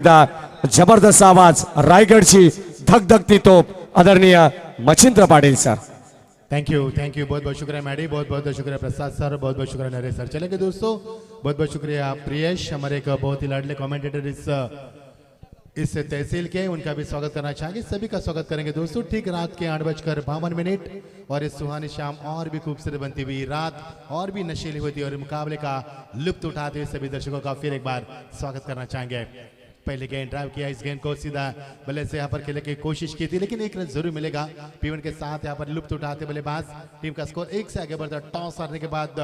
जबरदस्त आवाज रायगडची धगधगती तोप आदरणीय Machhindra Patil sir. Thank you बहुत बहुत शुक्रिया मैडी, बहुत बहुत शुक्रिया प्रसाद सर, बहुत बहुत शुक्रिया नरेश सर। चलेंगे दोस्तों, बहुत बहुत शुक्रिया प्रियेश, हमारे एक बहुत ही लाडले कमेंटेटर इस तहसील के, उनका भी स्वागत करना चाहेंगे। सभी का स्वागत करेंगे दोस्तों। ठीक रात के 8:52 और इस सुहानी शाम और भी खूबसूरत बनती हुई रात और भी नशीली होती और मुकाबले का लुत्फ उठाते हुए सभी दर्शकों का फिर एक बार स्वागत करना चाहेंगे। पहले गेंद ड्राइव किया, इस गेंद को सीधा बल्ले से यहाँ पर खेलने की कोशिश की थी, लेकिन एक रन जरूर मिलेगा। पीवन के साथ यहाँ पर लुप्त उठाते बल्लेबाज, टीम का स्कोर 1 से आगे बढ़ता। टॉस हारने के बाद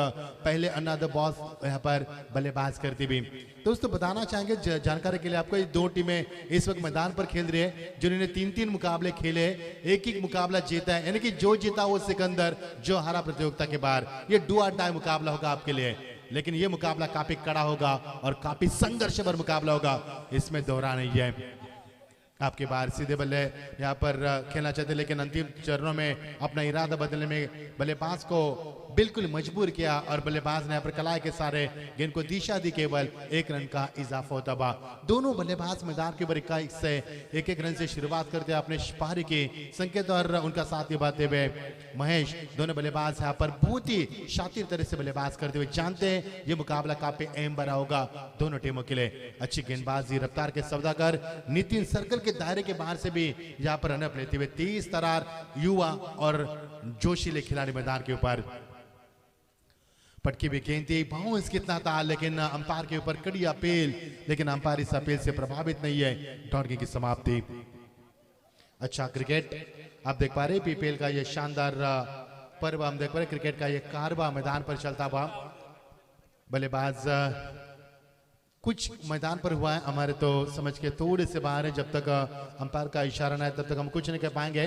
पहले अनदर बॉल यहाँ पर बल्लेबाज करती भी। दोस्तों बताना चाहेंगे जानकारी के लिए आपको, ये दो टीमें इस वक्त मैदान पर खेल रही है जिन्होंने 3-3 मुकाबले खेले, एक मुकाबला जीता है, यानी कि जो जीता वो सिकंदर, जो हारा प्रतियोगिता के बाहर। ये डू और डाई मुकाबला होगा आपके लिए, लेकिन ये मुकाबला काफी कड़ा होगा और काफी संघर्ष भर मुकाबला होगा, इसमें दोहरा नहीं है। आपके बाहर सीधे बल्ले यहाँ पर खेलना चाहते, लेकिन अंतिम चरणों में अपना इरादा बदलने में बल्लेबाज को बिल्कुल मजबूर किया और बल्लेबाज ने यहाँ पर कलाई के सारे गेंद को दिशा दी, केवल 1 रन का इजाफा होता हुआ। दोनों बल्लेबाज मैदान के ऊपर 21 से 1-1 रन से शुरुआत करते अपने पारी की संकेत और उनका साथ निभाते हुए महेश। दोनों बल्लेबाज यहाँ पर बहुत ही शातिर तरह से बल्लेबाज करते हुए जानते हैं ये मुकाबला काफी अहम भरा होगा दोनों टीमों के लिए। अच्छी गेंदबाजी, रफ्तार के सौदागर नितिन सर्कल के दायरे के बाहर से भी यहाँ पर रनअप लेते हुए 30 तरार युवा और जोशीले खिलाड़ी मैदान के ऊपर। पटकी भी गेंद थी, बाउंस कितना था, लेकिन अंपायर के ऊपर कड़ी अपील, लेकिन अंपायर इस अपील से प्रभावित नहीं है। टॉर्गी की समाप्ति। अच्छा क्रिकेट आप देख पा रहे, पीपीएल का ये शानदार पर्व हम देख पा रहे, क्रिकेट का ये कारवा मैदान पर चलता हुआ। बल्लेबाज कुछ मैदान पर हुआ है, हमारे तो समझ के थोड़े से बाहर है, जब तक अंपायर का इशारा ना है तब तक हम कुछ नहीं कह पाएंगे।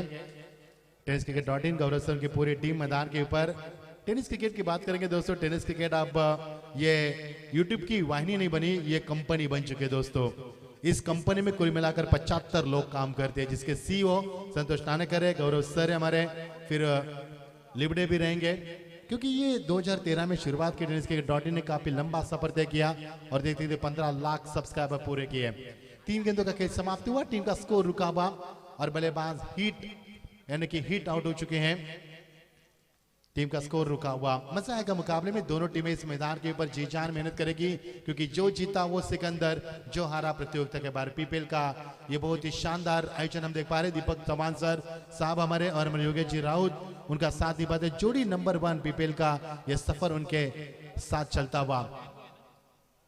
टेनिस क्रिकेट.in गौरव सर की पूरी टीम मैदान के ऊपर। टेनिस क्रिकेट की बात करेंगे दोस्तों, टेनिस क्रिकेट अब ये यूट्यूब की वाहिनी नहीं बनी, ये कंपनी बन चुकी है दोस्तों। इस कंपनी में कुल मिलाकर 75 लोग काम करते हैं, जिसके सीईओ संतोष नानेकर है, गौरव सर हमारे, फिर लिबड़े भी रहेंगे, क्योंकि ये 2013 में शुरुआत की टेनिस क्रिकेट.in ने काफी लंबा सफर तय किया और देखते देखते 15 लाख सब्सक्राइबर पूरे किए। 3 गेंदों का खेल समाप्त हुआ, टीम का स्कोर रुका हुआ और बल्लेबाज हिट यानी कि हिट आउट हो चुके हैं। टीम का स्कोर रुका हुआ। मजा आएगा मुकाबले में, दोनों टीमें इस मैदान के ऊपर जी जान मेहनत करेगी, क्योंकि जो जीता वो सिकंदर, जो हारा प्रतियोगिता के बाहर। पीपीएल का ये बहुत ही शानदार आयोजन हम देख पा रहे, दीपक चौहान सर साहब हमारे और हमारे योगेश जी राउत उनका साथ निभाते, जोड़ी नंबर 1 पीपीएल का ये सफर उनके साथ चलता हुआ।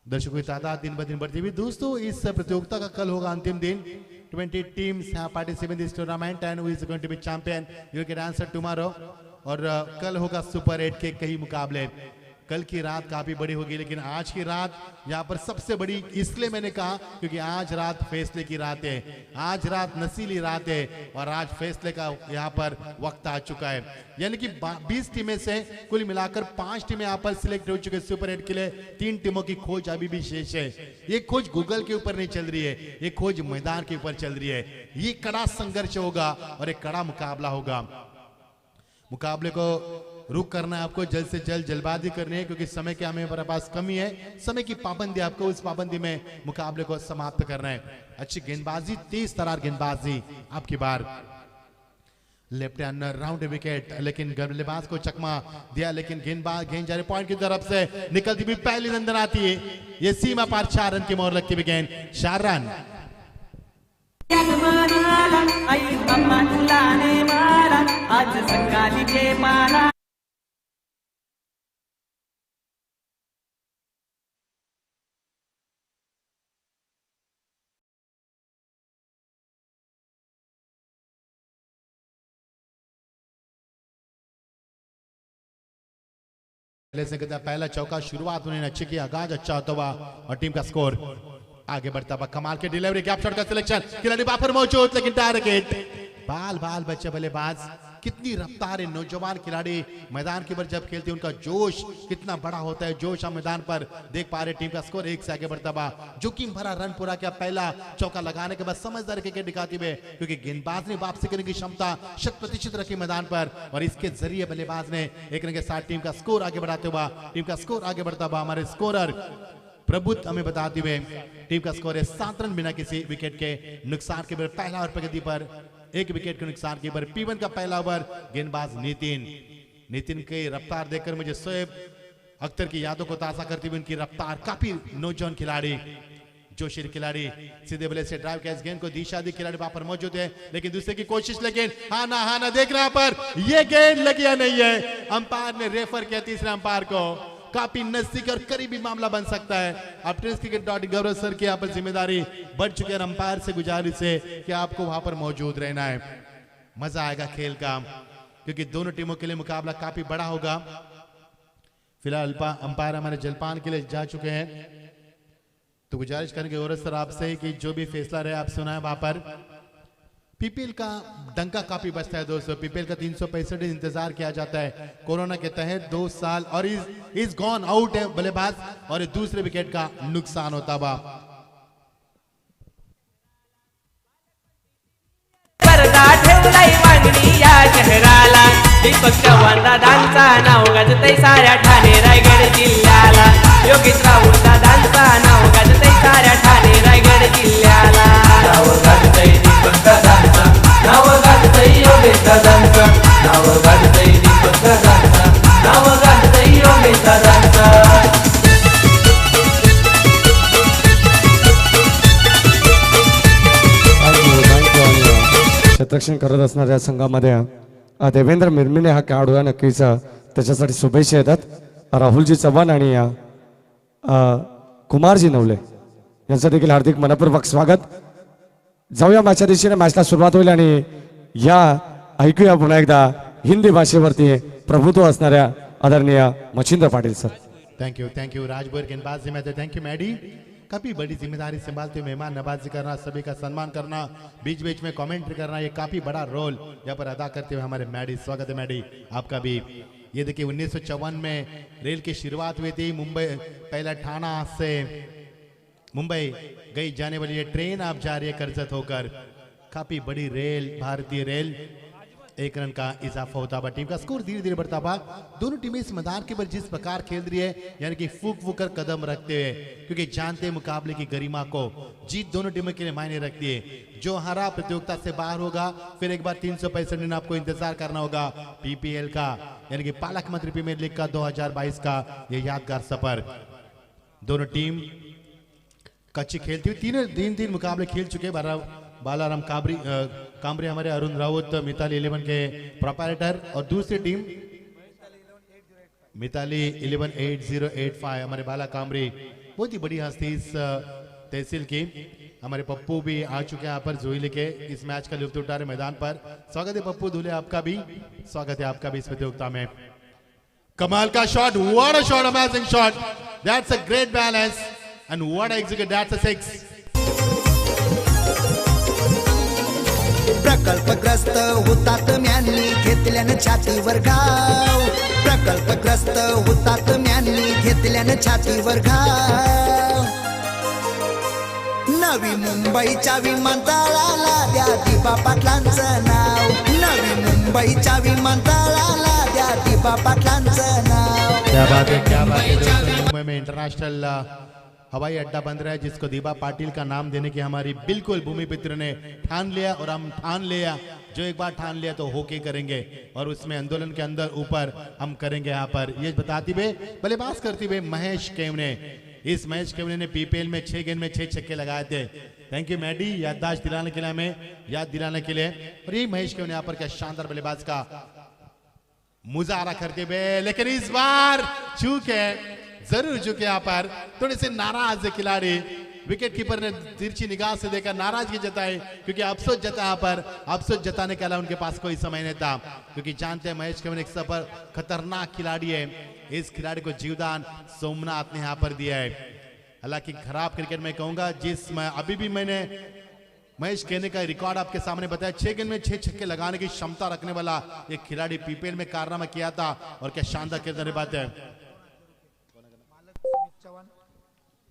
दर्शकों की तादाद दिन ब दिन बढ़ती हुई। दोस्तों इस प्रतियोगिता का कल होगा अंतिम दिन। 20 teams have participated in this tournament and who is going to be champion? You can answer tomorrow. और कल होगा सुपर 8 के कई मुकाबले। कल की रात काफी बड़ी होगी, लेकिन आज की रात यहाँ पर सबसे बड़ी इसलिए मैंने कहा क्योंकि आज रात फैसले की रात है, आज रात नसीली रात है और आज फैसले का यहाँ पर वक्त आ चुका है। यानी कि 20 टीमें से कुल मिलाकर 5 टीमें यहाँ पर सिलेक्ट हो चुके सुपर 8 के लिए। 3 टीमों की खोज अभी भी शेष है। ये खोज गूगल के ऊपर नहीं चल रही है, ये खोज मैदान के ऊपर चल रही है। ये कड़ा संघर्ष होगा और एक कड़ा मुकाबला होगा। मुकाबले को रुक करना है आपको, जल्द से जल्द जल्दबाजी करनी है, क्योंकि समय की हमारे पास कमी है। समय की पाबंदी, आपको उस पाबंदी में मुकाबले को समाप्त करना है। अच्छी गेंदबाजी, 30 तरार गेंदबाजी आपकी बार। लेफ्ट हैंड राउंड विकेट, लेकिन बल्लेबाज को चकमा दिया, लेकिन गेंद जा रही पॉइंट की तरफ से निकलती हुई पहली रन आती है। ये सीमा पार 4 रन की मोहर लगती हुई गेंद, 4 रन। आज संगाली के माला पहला चौका शुरुआत उन्होंने अच्छी की, आगाज अच्छा होता हुआ और टीम का स्कोर आगे बढ़ता हुआ। कमाल के डिलीवरी, गैप शॉट का सिलेक्शन, खिलाड़ी बापर मौजूद, लेकिन टारगेट बाल बच्चे बल्लेबाज। कितनी रफ्तार है, नौजवान खिलाड़ी मैदान के ऊपर जब खेलते हैं उनका जोश कितना बड़ा होता है। जोश हम मैदान पर देख पा रहे। टीम का स्कोर 1 से आगे बढ़ता हुआ। जोखिम भरा रन पूरा किया, पहला चौका लगाने के बाद समझदार क्रिकेट दिखाते हुए, क्योंकि गेंदबाज ने वापसी करने की क्षमता 100% रखी मैदान पर और इसके जरिए बल्लेबाज ने 1 रन के साथ टीम का स्कोर आगे बढ़ाते हुआ, टीम का स्कोर आगे बढ़ता हुआ। हमारे स्कोरर प्रभुत्व हमें बताते हुए टीम का स्कोर है 7 रन बिना किसी विकेट के नुकसान के। पहला ओवर प्रगति पर 1 विकेट के नुकसान के पर P1 का पहला ओवर। गेंदबाज नितिन की रफ्तार देखकर मुझे शोएब अख्तर की यादों को ताजा करती हुई उनकी रफ्तार, काफी नौजवान खिलाड़ी, जोशीर खिलाड़ी, सीधे बल्ले से ड्राइव कैच गेंद को दिशा दी, खिलाड़ी वहां पर मौजूद है लेकिन दूसरे की कोशिश, लेकिन हाना देख रहा पर यह गेंद लगी या नहीं है। अंपायर ने रेफर किया तीसरे अंपायर को, काफी नजदीक और करीबी मामला बन सकता है। अब टेस्ट क्रिकेट डॉट गौरव सर की यहाँ पर जिम्मेदारी बढ़ चुकी है। अंपायर से गुजारिश है कि आपको वहां पर मौजूद रहना है। मजा आएगा खेल का क्योंकि दोनों टीमों के लिए मुकाबला काफी बड़ा होगा। फिलहाल अंपायर हमारे जलपान के लिए जा चुके हैं, तो गुजारिश करेंगे गौरव सर आपसे कि जो भी फैसला रहे आप सुनाए। वहां पर पीपीएल का डंका काफी बजता है दोस्तों। पीपीएल का 365 इंतजार किया जाता है कोरोना के तहत 2 साल, और इज गॉन आउट है बल्लेबाज और दूसरे विकेट का नुकसान होता हुआ। शहराला दीपक चव्हाण दादांचा नाव गाजतय साऱ्या ठाणे रायगड जिल्ह्याला, योगेश राहुल दादांचा नाव गाजतय साऱ्या ठाणे रायगड जिल्ह्याला। नाव गाजतय दीपक दादांचा, नाव गाजतय योगेश दादांचा, नाव गाजतय दीपक दादांचा, नाव गाजतय योगेश दादांचा। क्षेत्ररक्षण करत असणाऱ्या संघामध्ये देवेंद्र मिरमिने हा खेळाडू आहे, नक्कीच त्याच्यासाठी शुभेच्छा येतात. राहुलजी चव्हाण आणि कुमारजी नवले यांचं देखील हार्दिक मनपूर्वक स्वागत. जाऊया मॅचच्या दिशेने. मॅचला सुरुवात होईल आणि या ऐकूया पुन्हा एकदा हिंदी भाषेवरती प्रभुत्व असणाऱ्या आदरणीय Machhindra Patil sir. Thank you Rajbhar गेंदबाजी में थैंक यू मैडी। काफी बड़ी जिम्मेदारी संभालते हुए मेहमान नवाजी करना, सभी का सम्मान करना, बीच बीच में कमेंट्री करना, ये काफी बड़ा रोल यहाँ पर अदा करते हुए हमारे मैडी। स्वागत है मैडी आपका भी। ये देखिए 1954 में रेल की शुरुआत हुई थी। मुंबई पहला ठाणा से मुंबई गई जाने वाली ये ट्रेन आप जा रही है कर्जत होकर। काफी बड़ी रेल, भारतीय रेल। 1 रन का इजाफा होता हुआ, टीम का स्कोर धीरे धीरे बढ़ता हुआ। दोनों टीमें इस मैदान के ऊपर जिस प्रकार खेल रही है यानी कि फूक कर कदम रखते हुए, क्योंकि जानते हैं मुकाबले की गरिमा को, जीत दोनों टीमों के लिए मायने रखती है। जो हारा प्रतियोगिता से बाहर होगा, फिर एक बार 365 दिन आपको इंतजार करना होगा पीपीएल का यानी कि पालक मंत्री प्रीमियर लीग का 2022 का ये यादगार सफर। दोनों टीम कच्ची खेलती हुई तीन मुकाबले खेल चुके। बालाराम कामरे हमारे अरुण राउत मिताली 11 के प्रोपराइटर, और दूसरी टीम मिताली 118085 हमारे बाला कामरे। बहुत ही बड़ी हस्ती इस तहसील की। हमारे पप्पू भी आ चुके हैं यहाँ पर जोई लेके इस मैच का लुत्फ उठा रहे मैदान पर। स्वागत है पप्पू धुले, आपका भी स्वागत है आपका भी इस प्रतियोगिता में। कमाल का shot, what a shot, amazing shot, that's a great balance end what a execute, that's a 6। प्रकल्पग्रस्त हुतात्म्यांनी घेतल्यानं छातीवर घाव, प्रकल्पग्रस्त हुतात्म्यांनी घेतल्यानं छातीवर घाव। नवी मुंबईच्या विमानतळाला द्या दिबा पाटलांचं नाव, नवी मुंबईच्या विमानतळाला द्या दिबा पाटलांचं नाव। क्या बात है दोस्तों, मुंबई में इंटरनेशनल हवाई अड्डा बन रहा है जिसको दीबा पाटिल का नाम देने की हमारी बिल्कुल भूमिपुत्र ने ठान लिया, और हम ठान लिया, जो एक बार ठान लिया तो होके करेंगे, और उसमें आंदोलन के अंदर ऊपर हम करेंगे। यहाँ पर ये बताती हुए बल्लेबाज करते हुए महेश केवने, इस महेश केवने ने पीपीएल में 6 गेंद में 6 छक्के लगाए थे। थैंक यू मैडी, याददाश्त दिलाने के लिए, हमें याद दिलाने के लिए। और ये महेश केवने यहाँ पर क्या शानदार बल्लेबाज का मुजाहरा करते हुए, लेकिन इस बार चूके जरूर चुके यहाँ पर थोड़े से नाराज खिलाड़ी। विकेट कीपर ने तिरछी निगाह से देखकर नाराजगी जताई, क्योंकि अफसोस जता यहाँ पर, अफसोस जताने के अलावा उनके पास कोई समय नहीं था, क्योंकि जानते हैं महेश केवल एक सफर खतरनाक खिलाड़ी है। इस खिलाड़ी को जीवदान सोमनाथ ने यहाँ पर दिया है। हालांकि खराब क्रिकेट में कहूंगा, अभी भी मैंने महेश केवने का रिकॉर्ड आपके सामने बताया। 6 गेंद में 6 छक्के लगाने की क्षमता रखने वाला एक खिलाड़ी पीपीएल में कारनामा किया था, और क्या शानदार किरदार बात है।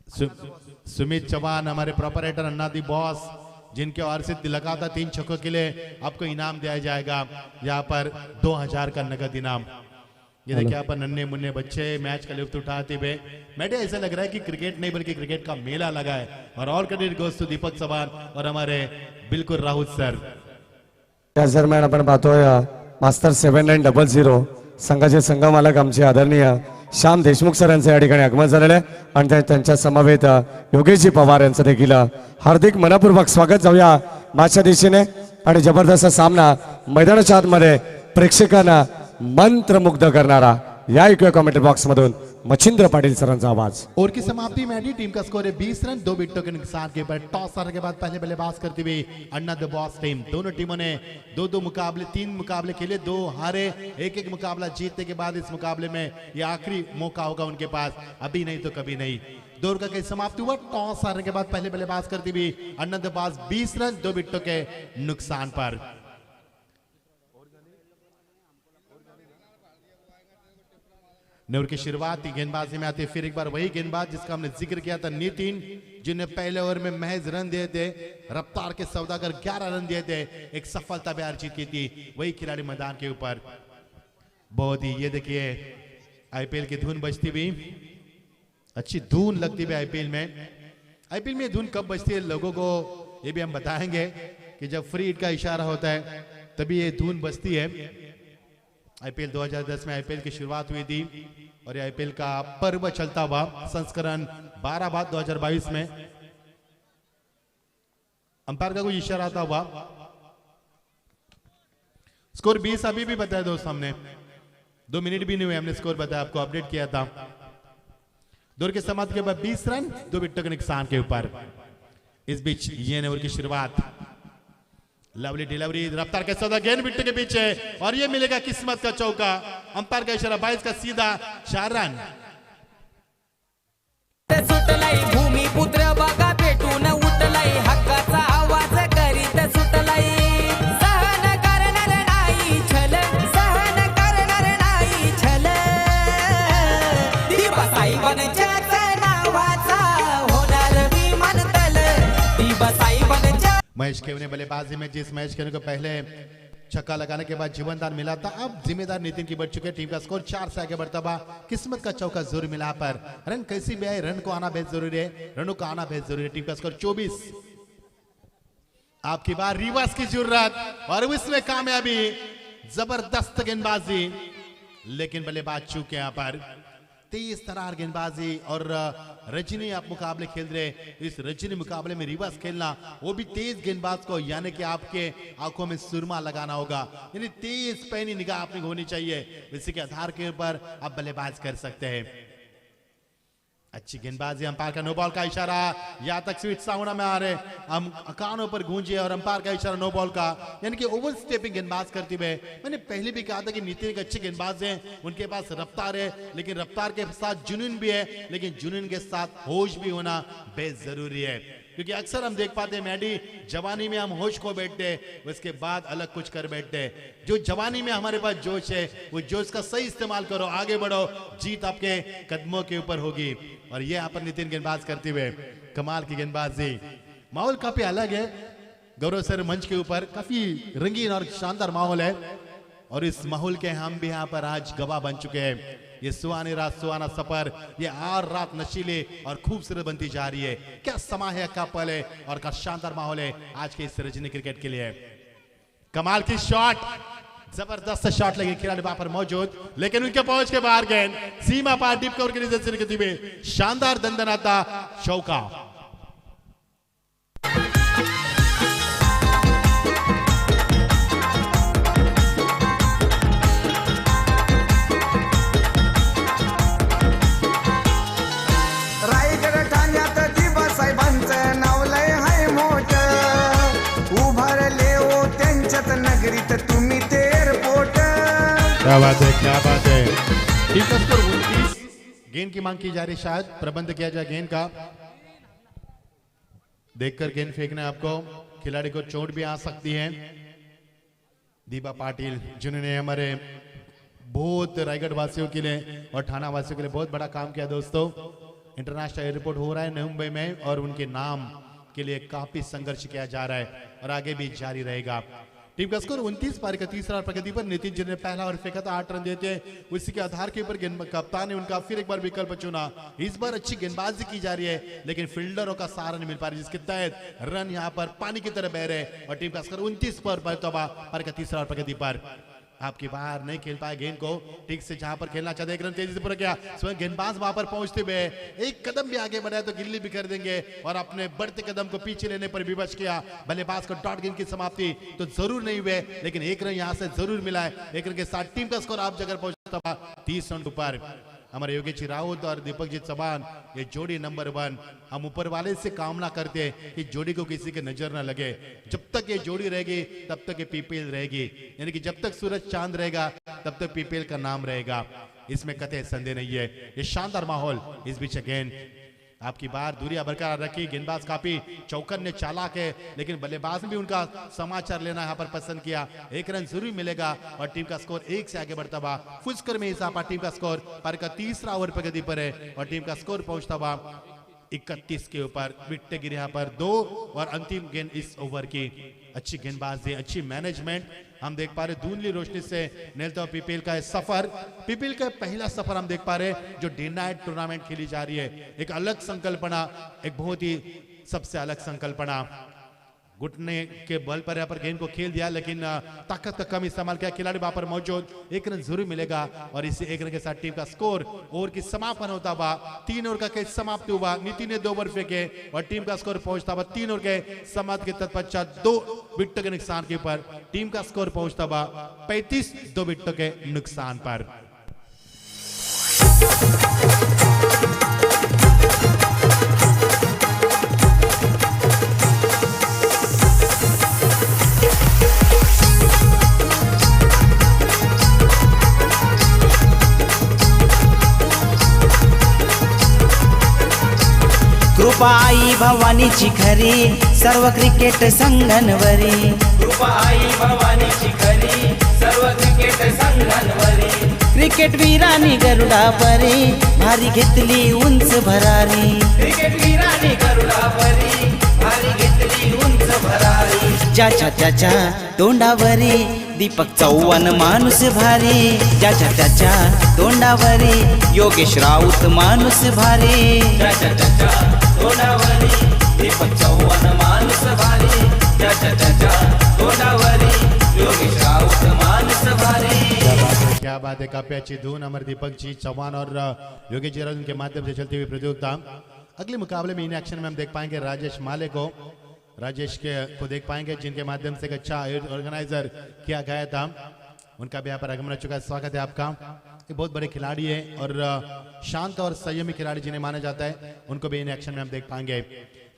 सुमित चौहान हमारे प्रोपराइटर, अन्ना दी बॉस, जिनके ओर से लगातार 3 छक्कों के लिए आपको इनाम दिया जाएगा। यहाँ पर 2000 का नगद इनाम। ये देखिए यहाँ पर नन्हे मुन्ने बच्चे मैच का लुत्फ उठाते हुए। मैडे ऐसा लग रहा है कि क्रिकेट नहीं बल्कि क्रिकेट का मेला लगा है। और all credit goes to Deepak Chavan और हमारे बिल्कुल राहुल सर। याच दरम्यान आपण पाहतोय मास्टर 7900 संघाचे संघमालक आमचे आदरणीय श्याम देशमुख सर यांचं या ठिकाणी आगमन झालेलं आहे आणि त्यांच्या समवेत योगेशजी पवार यांचं देखील हार्दिक मनपूर्वक स्वागत। जाऊया मागच्या दिशेने आणि जबरदस्त सामना मैदानाच्या आतमध्ये प्रेक्षकांना मंत्रमुग्ध करणारा या ऐकूया कमेंट्री बॉक्स मधून मच्छिंद्र पाटील सरांचा आवाज। ओवर की समाप्ति में डी टीम का स्कोर है 20 रन 2 विकेटों के नुकसान के ऊपर। टॉस हारने के बाद पहले बल्लेबाज करती हुई अन्ना द बॉस टीम। दोनों टीमों ने 2-2 मुकाबले 3 मुकाबले खेले, 2 हारे, 1-1 मुकाबला जीतने के बाद इस मुकाबले में यह आखिरी मौका होगा उनके पास, अभी नहीं तो कभी नहीं। दौर का कई समाप्ति हुआ। टॉस हारने के बाद पहले बल्लेबाज करती हुई अन्ना द बॉस 20 रन 2 विकेटों के नुकसान पर। नूर की शुरुआती गेंदबाजी में आते फिर एक बार वही गेंदबाज जिसका हमने जिक्र किया था, नितिन, जिन्हें पहले ओवर में महज रन दिए थे। रफ्तार के सौदागर 11 रन दिए थे, एक सफलता भी अर्जित की थी। वही खिलाड़ी मैदान के ऊपर बहुत ही, ये देखिए आईपीएल की धुन बजती हुई, अच्छी धुन लगती है आईपीएल में। आईपीएल में धुन कब बजती है लोगों को ये भी हम बताएंगे कि जब फ्री हिट का इशारा होता है तभी ये धुन बजती है। आईपीएल 2010 में आईपीएल की शुरुआत हुई थी और ये आईपीएल का पर्व चलता हुआ संस्करण 12/2022 में अंपायर का कोई इशारा आता हुआ। स्कोर 20 अभी भी बताया दोस्त हमने, 2 मिनट भी नहीं हुए हमने स्कोर बताया, आपको अपडेट किया था। दौर के समाप्ति के बाद 20 रन 2 विकेटों के नुकसान के ऊपर। इस बीच ये ओवर की शुरुआत, लवली डिलीवरी, रफ्तार के सौदा गेंद विकेट के पीछे और ये मिलेगा किस्मत का चौका। अंपायर का इशारा 22 का सीधा 4 रन। सुटलाई भूमिपुत्र बघा पेटून उठलाई, हक्काचा आवाज करीत सुटलाई। सहन करणार नाही छल, सहन करणार नाही छल, दिवसाई बनच्याच नावाचा होणार विमानतल, दिवसाई बनच्या। महेश केवने बल्लेबाजी में जिस महेश केवने को पहले छक्का लगाने के बाद जीवनदान मिला था, अब जिम्मेदार नितिन की बढ़ चुके। टीम का स्कोर 4 से आगे बढ़ता हुआ। किस्मत का चौका जरूर मिला पर रन कैसी भी आए, रन को आना बेहद जरूरी है, रनों का आना बेहद जरूरी है। टीम का स्कोर 24। आपकी बार रिवर्स की जरूरत और उसमें कामयाबी, जबरदस्त गेंदबाजी, लेकिन बल्लेबाज चूके यहां पर। 23 तरार गेंदबाजी और रजनी आप मुकाबले खेल रहे, इस रजनी मुकाबले में रिवर्स खेलना, वो भी तेज गेंदबाज को, यानी कि आपके आंखों में सुरमा लगाना होगा, यानी तेज पैनी निगाह अपनी होनी चाहिए, इसी के आधार के ऊपर आप बल्लेबाज कर सकते हैं। अच्छी गेंदबाजी, अंपायर का नो बॉल का इशारा, यहां तक स्वीट साउंड में आ रहे, हम कानों पर गूंजे और अंपायर का इशारा नो बॉल का, यानी कि ओवर स्टेपिंग गेंदबाज करती हुए। मैंने पहले भी कहा था कि नितिन एक अच्छे गेंदबाज हैं, उनके पास रफ्तार है, लेकिन रफ्तार के साथ जुनून भी है, लेकिन जुनून के साथ होश भी होना बेहद जरूरी है। क्योंकि अक्सर हम देख पाते हैं मैडी, जवानी में हम होश खो बैठते, उसके बाद अलग कुछ कर बैठते। जो जवानी में हमारे पास जोश है, वो जोश का सही इस्तेमाल करो, आगे बढ़ो, जीत आपके कदमों के ऊपर होगी। और ये यहाँ पर नितिन गेंदबाज करते हुए कमाल की गेंदबाजी। माहौल काफी अलग है, गौरव सर मंच के ऊपर काफी रंगीन और शानदार माहौल है, और इस माहौल के हम भी यहाँ पर आज गवाह बन चुके हैं। ये सुहानी रात, सुहाना सफर, ये हर रात नशीले और खूबसूरत बनती जा रही है। क्या समा है, क्या पल है और क्या शानदार माहौल है आज के इस रजनी क्रिकेट के लिए। कमाल की शॉट, जबरदस्त शॉट लगी, खिलाड़ी वहां पर मौजूद, लेकिन उनके पहुंच के बाहर गेंद सीमा पार डिप कवर के नीचे, शानदार दंदनाता चौका। रायगड ठाण्यात दिबासाहेबांचं नाव लय हाय मोठं, उभारले ओ त्यांच्यात नगरीत तुम्ही ते एअरपोर्ट। क्या बात है, क्या बात है। टीम का स्कोर 29। गेंद की मांग की जा रही, शायद प्रबंध किया जाए गेंद का। देखकर गेंद फेंकना आपको, खिलाड़ी को चोट भी आ सकती है। दीपा पाटिल जिन्होंने हमारे बहुत रायगढ़ वासियों के लिए और ठाणा वासियों के लिए बहुत बड़ा काम किया दोस्तों। इंटरनेशनल एयरपोर्ट हो रहा है मुंबई में और उनके नाम के लिए काफी संघर्ष किया जा रहा है और आगे भी जारी रहेगा। टीम का स्कोर 29 पारी का तीसरा और प्रगति पर नितिन जिन्हें पहला और फेंका था 8 रन देते हैं। उसी के आधार के ऊपर कप्तान ने उनका फिर एक बार विकल्प चुना। इस बार अच्छी गेंदबाजी की जा रही है लेकिन फील्डरों का सहारा नहीं मिल पा रहा, जिसके तहत रन यहां पर पानी की तरह बह रहे और टीम का स्कोर 29 पर का तीसरा और प्रगति पर। आपकी बाहर नहीं खेल पाए गेंद को ठीक से जहां पर खेलना चाहते, एक रन तेजी से पूरा किया। स्वयं गेंदबाज वहां पर पहुंचते हुए एक कदम भी आगे बढ़ाए तो गिल्ली भी कर देंगे और अपने बढ़ते कदम को पीछे लेने पर विवश किया। बल्लेबाज को डॉट गेंद की समाप्ति तो जरूर नहीं हुए लेकिन एक रन यहां से जरूर मिला है। एक रन के साथ टीम का स्कोर आप जगह पहुंचता 30 रन पर। हमारे योगेश राउत और दीपक जी चौहान ये जोड़ी नंबर 1। हम ऊपर वाले से कामना करते हैं कि जोड़ी को किसी के नजर ना लगे। जब तक ये जोड़ी रहेगी तब तक ये पीपीएल रहेगी, यानी कि जब तक सूरज चांद रहेगा तब तक पीपीएल का नाम रहेगा, इसमें कतई संदेह नहीं है। ये शानदार माहौल। इस बीच अगेन आपकी बार दूरियां बरकरार रखी, गेंदबाज काफी चौकन ने चालाक है लेकिन बल्लेबाज ने भी उनका समाचार लेना यहाँ पर पसंद किया। एक रन जरूर मिलेगा और टीम का स्कोर 1 से आगे बढ़ता हुआ फुस्कर में हिसाब टीम का स्कोर पर का तीसरा ओवर प्रगति पर है और टीम का स्कोर पहुंचता हुआ 31 के ऊपर। विकेट गिरे यहाँ पर 2 और अंतिम गेंद इस ओवर की। अच्छी गेंदबाजी, अच्छी मैनेजमेंट हम देख पा रहे धुंधली रोशनी से नेलता पीपीएल का सफर। पीपीएल का पहला सफर हम देख पा रहे जो डे नाइट टूर्नामेंट खेली जा रही है। एक अलग संकल्पना, एक बहुत ही सबसे अलग संकल्पना। घुटने के बल पर यहाँ पर गेंद को खेल दिया लेकिन ताकत का कम इस्तेमाल किया। खिलाड़ी वहां पर मौजूद, एक रन जरूर मिलेगा और इसी एक रन के साथ टीम का स्कोर ओवर की समापन होता हुआ 3 ओवर का खेल समाप्त हुआ। नितिन ने 2 ओवर फेंके और टीम का स्कोर पहुंचता हुआ 3 ओवर के समाप्त के तत्पश्चात 2 विकेट के नुकसान के ऊपर टीम का स्कोर पहुंचता हुआ 35 2 विकेट के नुकसान पर। कृपा आई भवानीची खरी सर्व क्रिकेट संघांवरी। कृपा आई भवानीची खरी सर्व क्रिकेट संघांवरी। क्रिकेट वीरांनी गरुडावरी भारी घेतली उंच भरारी। क्रिकेट वीरांनी गरुडावरी भारी घेतली उंच भरारी। ज्याच्या त्याच्या तोंडावरी दीपक चव्हाण माणूस भारी। ज्याच्या त्याच्या तोंडावरी योगेश राऊत माणूस भारी। ज्याच्या त्याच्या तोंडावरी दीपक चव्हाण माणूस भारी। ज्याच्या त्याच्या तोंडावरी योगेश राऊत माणूस भारी। क्या बात है, काफी अच्छी धुन अमर दीपक जी चौहान और योगेश जी राउत के माध्यम से चलती हुई प्रतियोगिता। अगले मुकाबले में इन एक्शन में हम देख पाएंगे राजेश माले को, राजेश को देख पाएंगे जिनके माध्यम से एक अच्छा ऑर्गेनाइजर किया गया था। उनका भी यहाँ पर आगमन हो चुका है। स्वागत है आपका। एक बहुत बड़े खिलाड़ी है और शांत और संयमी खिलाड़ी जिन्हें माना जाता है, उनको भी इन एक्शन में हम देख पाएंगे।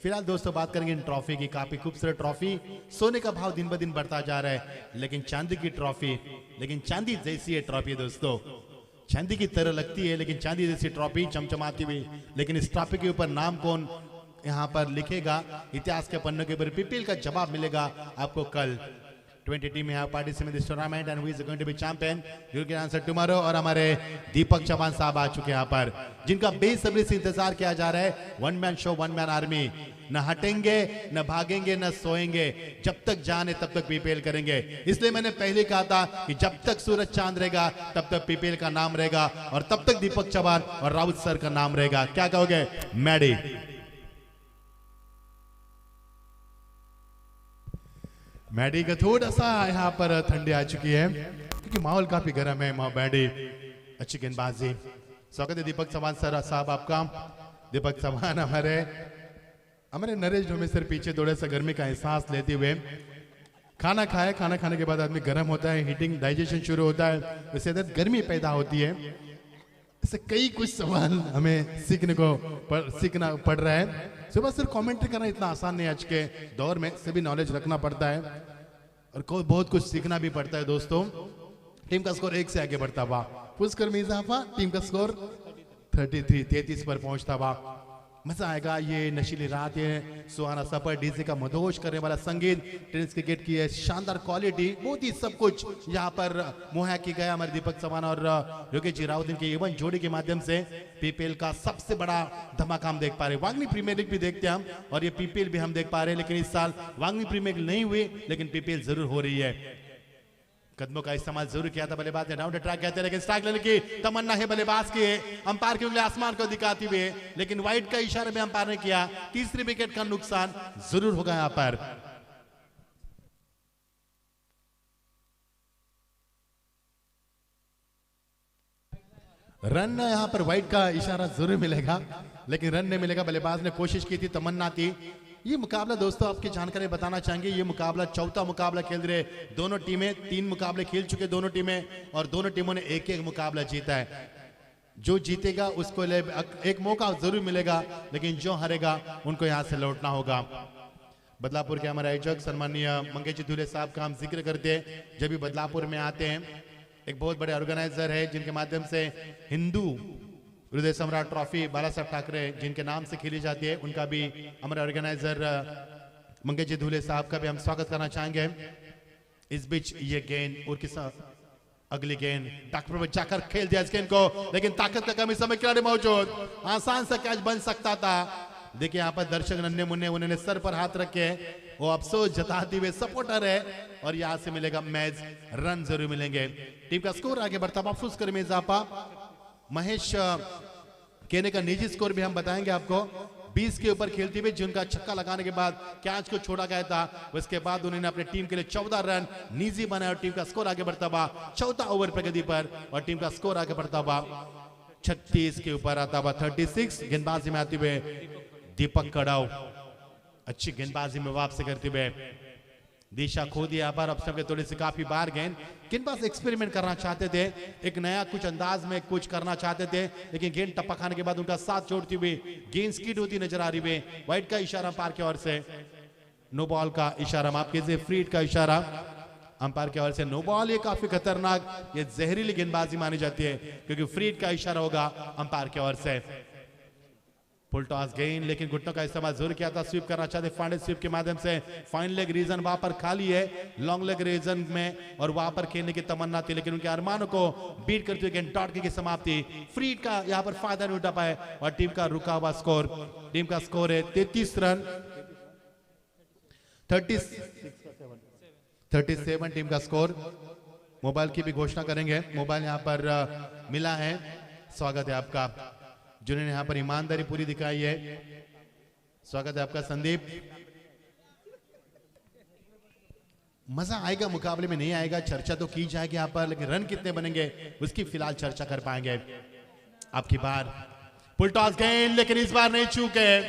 फिलहाल दोस्तों बात करेंगे इन ट्रॉफी की। काफी खूबसूरत ट्रॉफी। सोने का भाव दिन ब दिन बढ़ता जा रहा है लेकिन चांदी की ट्रॉफी, लेकिन चांदी जैसी है ट्रॉफी दोस्तों, चांदी की तरह लगती है लेकिन चांदी जैसी ट्रॉफी चमचमाती हुई। लेकिन इस ट्रॉफी के ऊपर नाम कौन यहाँ पर लिखेगा, इतिहास के पन्नों के ऊपर पीपीएल का जवाब मिलेगा आपको कल। 20 team have participated in this tournament and who is going to be champion? You can answer tomorrow। और हमारे दीपक चौहान साहब आ चुके हैं यहाँ पर जिनका बेसब्री से इंतजार किया जा रहा है। 1 मैन शो 1 मैन आर्मी। न हटेंगे न भागेंगे न सोएंगे, जब तक जाने तब तक पीपीएल करेंगे। इसलिए मैंने पहले कहा था कि जब तक सूरज चांद रहेगा तब तक पीपीएल का नाम रहेगा और तब तक दीपक चौहान और राउत सर का नाम रहेगा। क्या कहोगे मैडी? मैडी का थोड़ा सा यहाँ पर ठंडी आ चुकी है क्योंकि माहौल काफी गर्म है। मैडी अच्छी गेंदबाजी। स्वागत है दीपक चौहान सर साहब आपका। दीपक चौहान हमारे नरेश ढोमे सर पीछे थोड़ा सा गर्मी का एहसास लेते हुए खाना खाए, खाना खाने के बाद आदमी गर्म होता है, हीटिंग डाइजेशन शुरू होता है, उससे अंदर गर्मी पैदा होती है। ऐसे कई कुछ सवाल हमें सीखना पड़ रहा है। सुबह सिर्फ कमेंट्री करना इतना आसान नहीं, आज के दौर में सभी नॉलेज रखना पड़ता है और बहुत कुछ सीखना भी पड़ता है दोस्तों। टीम का स्कोर 1 से आगे बढ़ता हुआ, फुल स्कोर में इजाफा, टीम का स्कोर 33 पर पहुंचता हुआ मजा आएगा। ये नशीली रात, ये सुहाना सफर, डीजे का मदहोश करने वाला संगीत, टेनिस क्रिकेट की ये शानदार क्वालिटी, बहुत ही सब कुछ यहाँ पर मुहैया की गया हमारे दीपक चौहान और योगेश जी राउत के एवन जोड़ी के माध्यम से। पीपीएल का सबसे बड़ा धमाका हम देख पा रहे हैं। वांगनी प्रीमियर लीग भी देखते हैं हम और ये पीपीएल भी हम देख पा रहे हैं, लेकिन इस साल वांगनी प्रीमियर लीग नहीं हुई, लेकिन पीपीएल जरूर हो रही है। कदमों का इस्तेमाल जरूर किया था बल्लेबाज ने, डाउन द ट्रैक कहते हैं, लेकिन स्ट्राइक लेने की तमन्ना है बल्लेबाज की। अंपायर की उंगली आसमान को दिखाती हुए, लेकिन वाइड का इशारा भी अंपायर ने किया। तीसरी विकेट का नुकसान जरूर होगा यहां पर। रन यहां पर वाइड का इशारा जरूर मिलेगा, लेकिन रन नहीं मिलेगा। बल्लेबाज ने कोशिश की थी, तमन्ना थी। ये मुकाबला दोस्तों आपकी जानकारी बताना चाहेंगे, ये मुकाबला चौथा मुकाबला खेल रहे दोनों टीमें। 3 मुकाबले खेल चुके दोनों टीमें और दोनों टीमों ने एक एक मुकाबला जीता है। जो जीतेगा उसको एक मौका जरूर मिलेगा, लेकिन जो हारेगा उनको यहां से लौटना होगा। बदलापुर के हमारे आयोजक सम्मानीय मंगेश जी धुले साहब का हम जिक्र करते हैं। जब भी बदलापुर में आते हैं, एक बहुत बड़े ऑर्गेनाइजर है जिनके माध्यम से हिंदू हृदय सम्राट ट्रॉफी बाला साहब ठाकरे जिनके नाम से खेली जाती है, उनका भी हमारे ऑर्गेनाइजर मंगेश जी धुले साहब का भी हम स्वागत करना चाहेंगे। इस बीच ये गेंद और किस अगली गेंद डॉक्टर पर जाकर खेल दिया इस गेंद को, लेकिन ताकत का कमी समय खिलाड़ी मौजूद, आसान सा कैच बन सकता था। देखिए यहाँ पर दर्शक नन्हे मुन्ने उन्होंने सर पर हाथ रखे, वो अफसोस जताते हुए सपोर्टर है और यहाँ से मिलेगा मैच, रन जरूर मिलेंगे। टीम का स्कोर आगे बढ़ता अफसोस कर में इजाफा। महेश केने का निजी स्कोर भी हम बताएंगे आपको। 20 के ऊपर खेलते हुए जिनका छक्का लगाने के बाद कैच को छोड़ा गया था, उसके बाद उन्होंने अपनी टीम के लिए 14 रन निजी बनाया और टीम का स्कोर आगे बढ़ता हुआ 4था ओवर प्रगति पर और टीम का स्कोर आगे बढ़ता हुआ 36 के ऊपर आता हुआ 36। गेंदबाजी में आते हुए दीपक कड़ाव अच्छी गेंदबाजी में वापसी करते हुए दिशा खो दिया पर अब सबके थोड़ी सी काफी बार गेंदबाज एक्सपेरिमेंट करना चाहते थे, एक नया कुछ अंदाज में कुछ करना चाहते थे, लेकिन गेंद टप्पा खाने के बाद उनका साथ छोड़ती हुई गेंद स्किड होती नजर आ रही है। वाइड का इशारा अंपायर की ओर से, नो बॉल का इशारा, माफ कीजिए फ्रीड का इशारा अंपायर की ओर से। नो बॉल ये काफी खतरनाक, ये जहरीली गेंदबाजी मानी जाती है क्योंकि फ्रीड का इशारा होगा अंपायर की ओर से। फुल टॉस गेंद, लेकिन घुटनों का इस्तेमाल जरूर किया था, स्वीप करना चाहते फाइनल स्वीप के माध्यम से। फाइन लेग रीजन वहां पर खाली है, लॉन्ग लेग रीजन में और वहां पर खेलने की तमन्ना थी, लेकिन उनके अरमानों को बीट करते हुए गेंद डॉट की समाप्ति। फ्रीड का यहां पर फायदा नहीं उठा पाए और टीम का रुका हुआ स्कोर, टीम का स्कोर है 33 रन 37 टीम का स्कोर। मोबाइल की भी घोषणा करेंगे, मोबाइल यहां पर मिला है, स्वागत है आपका जिन्होंने यहाँ पर ईमानदारी पूरी दिखाई है, स्वागत है आपका संदीप। मजा आएगा मुकाबले में, नहीं आएगा चर्चा तो की जाएगी यहाँ पर, लेकिन रन कितने बनेंगे उसकी फिलहाल चर्चा कर पाएंगे। आपकी बार फुल टॉस गेंद, लेकिन इस बार नहीं चूके,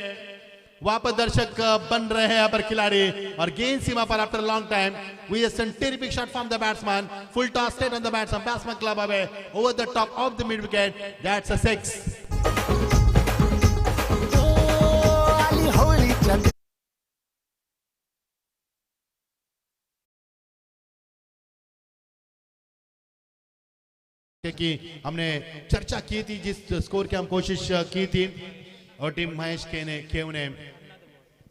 वहां पर दर्शक बन रहे हैं यहाँ पर खिलाड़ी और गेंद सीमा पर after long time with a terrific shot from the batsman, full toss straight on the batsman club away over the top of the mid wicket, that's a 6. कि हमने चर्चा की थी, जिस स्कोर की हम कोशिश की थी और टीम महेश केव ने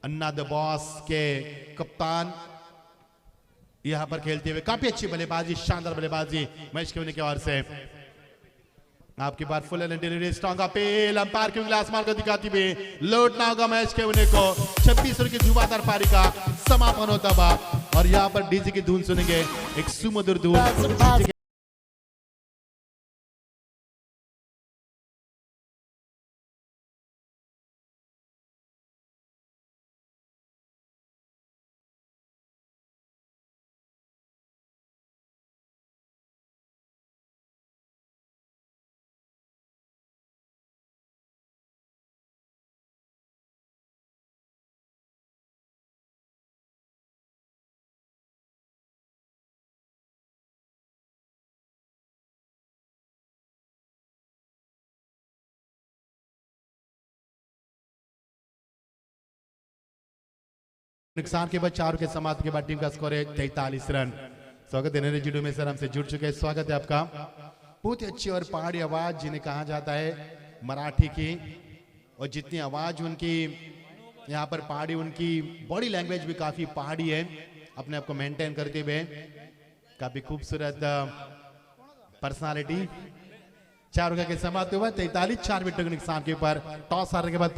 अन्ना द बॉस के कप्तान यहां पर खेलते हुए काफी अच्छी बल्लेबाजी, शानदार बल्लेबाजी महेश केव की ओर से। आपकी बार full and delivery, strong appeal, umpire की उंगली आसमान को दिखाती हुई लौटना होगा महेश केव को। 26 रन की धुआंधार पारी का समापन होता हुआ और यहां पर डीजे की धुन सुनेंगे, एक सुमधुर धुन। नुकसान के बाद 4 के समाप्ति के बाद टीम का स्कोर है 43 रन। स्वागत है नरेश जी में सर, हमसे जुड़ चुके हैं, स्वागत है आपका। बहुत ही अच्छी और पहाड़ी आवाज जिन्हें कहा जाता है मराठी की और जितनी आवाज उनकी यहाँ पर पहाड़ी, उनकी बॉडी लैंग्वेज भी काफी पहाड़ी है, अपने आप को मेंटेन करते हुए काफी खूबसूरत पर्सनालिटी। 4 ओवर के समाप्त हुआ 43 विकेटों के नुकसान के ऊपर टॉस हारने के बाद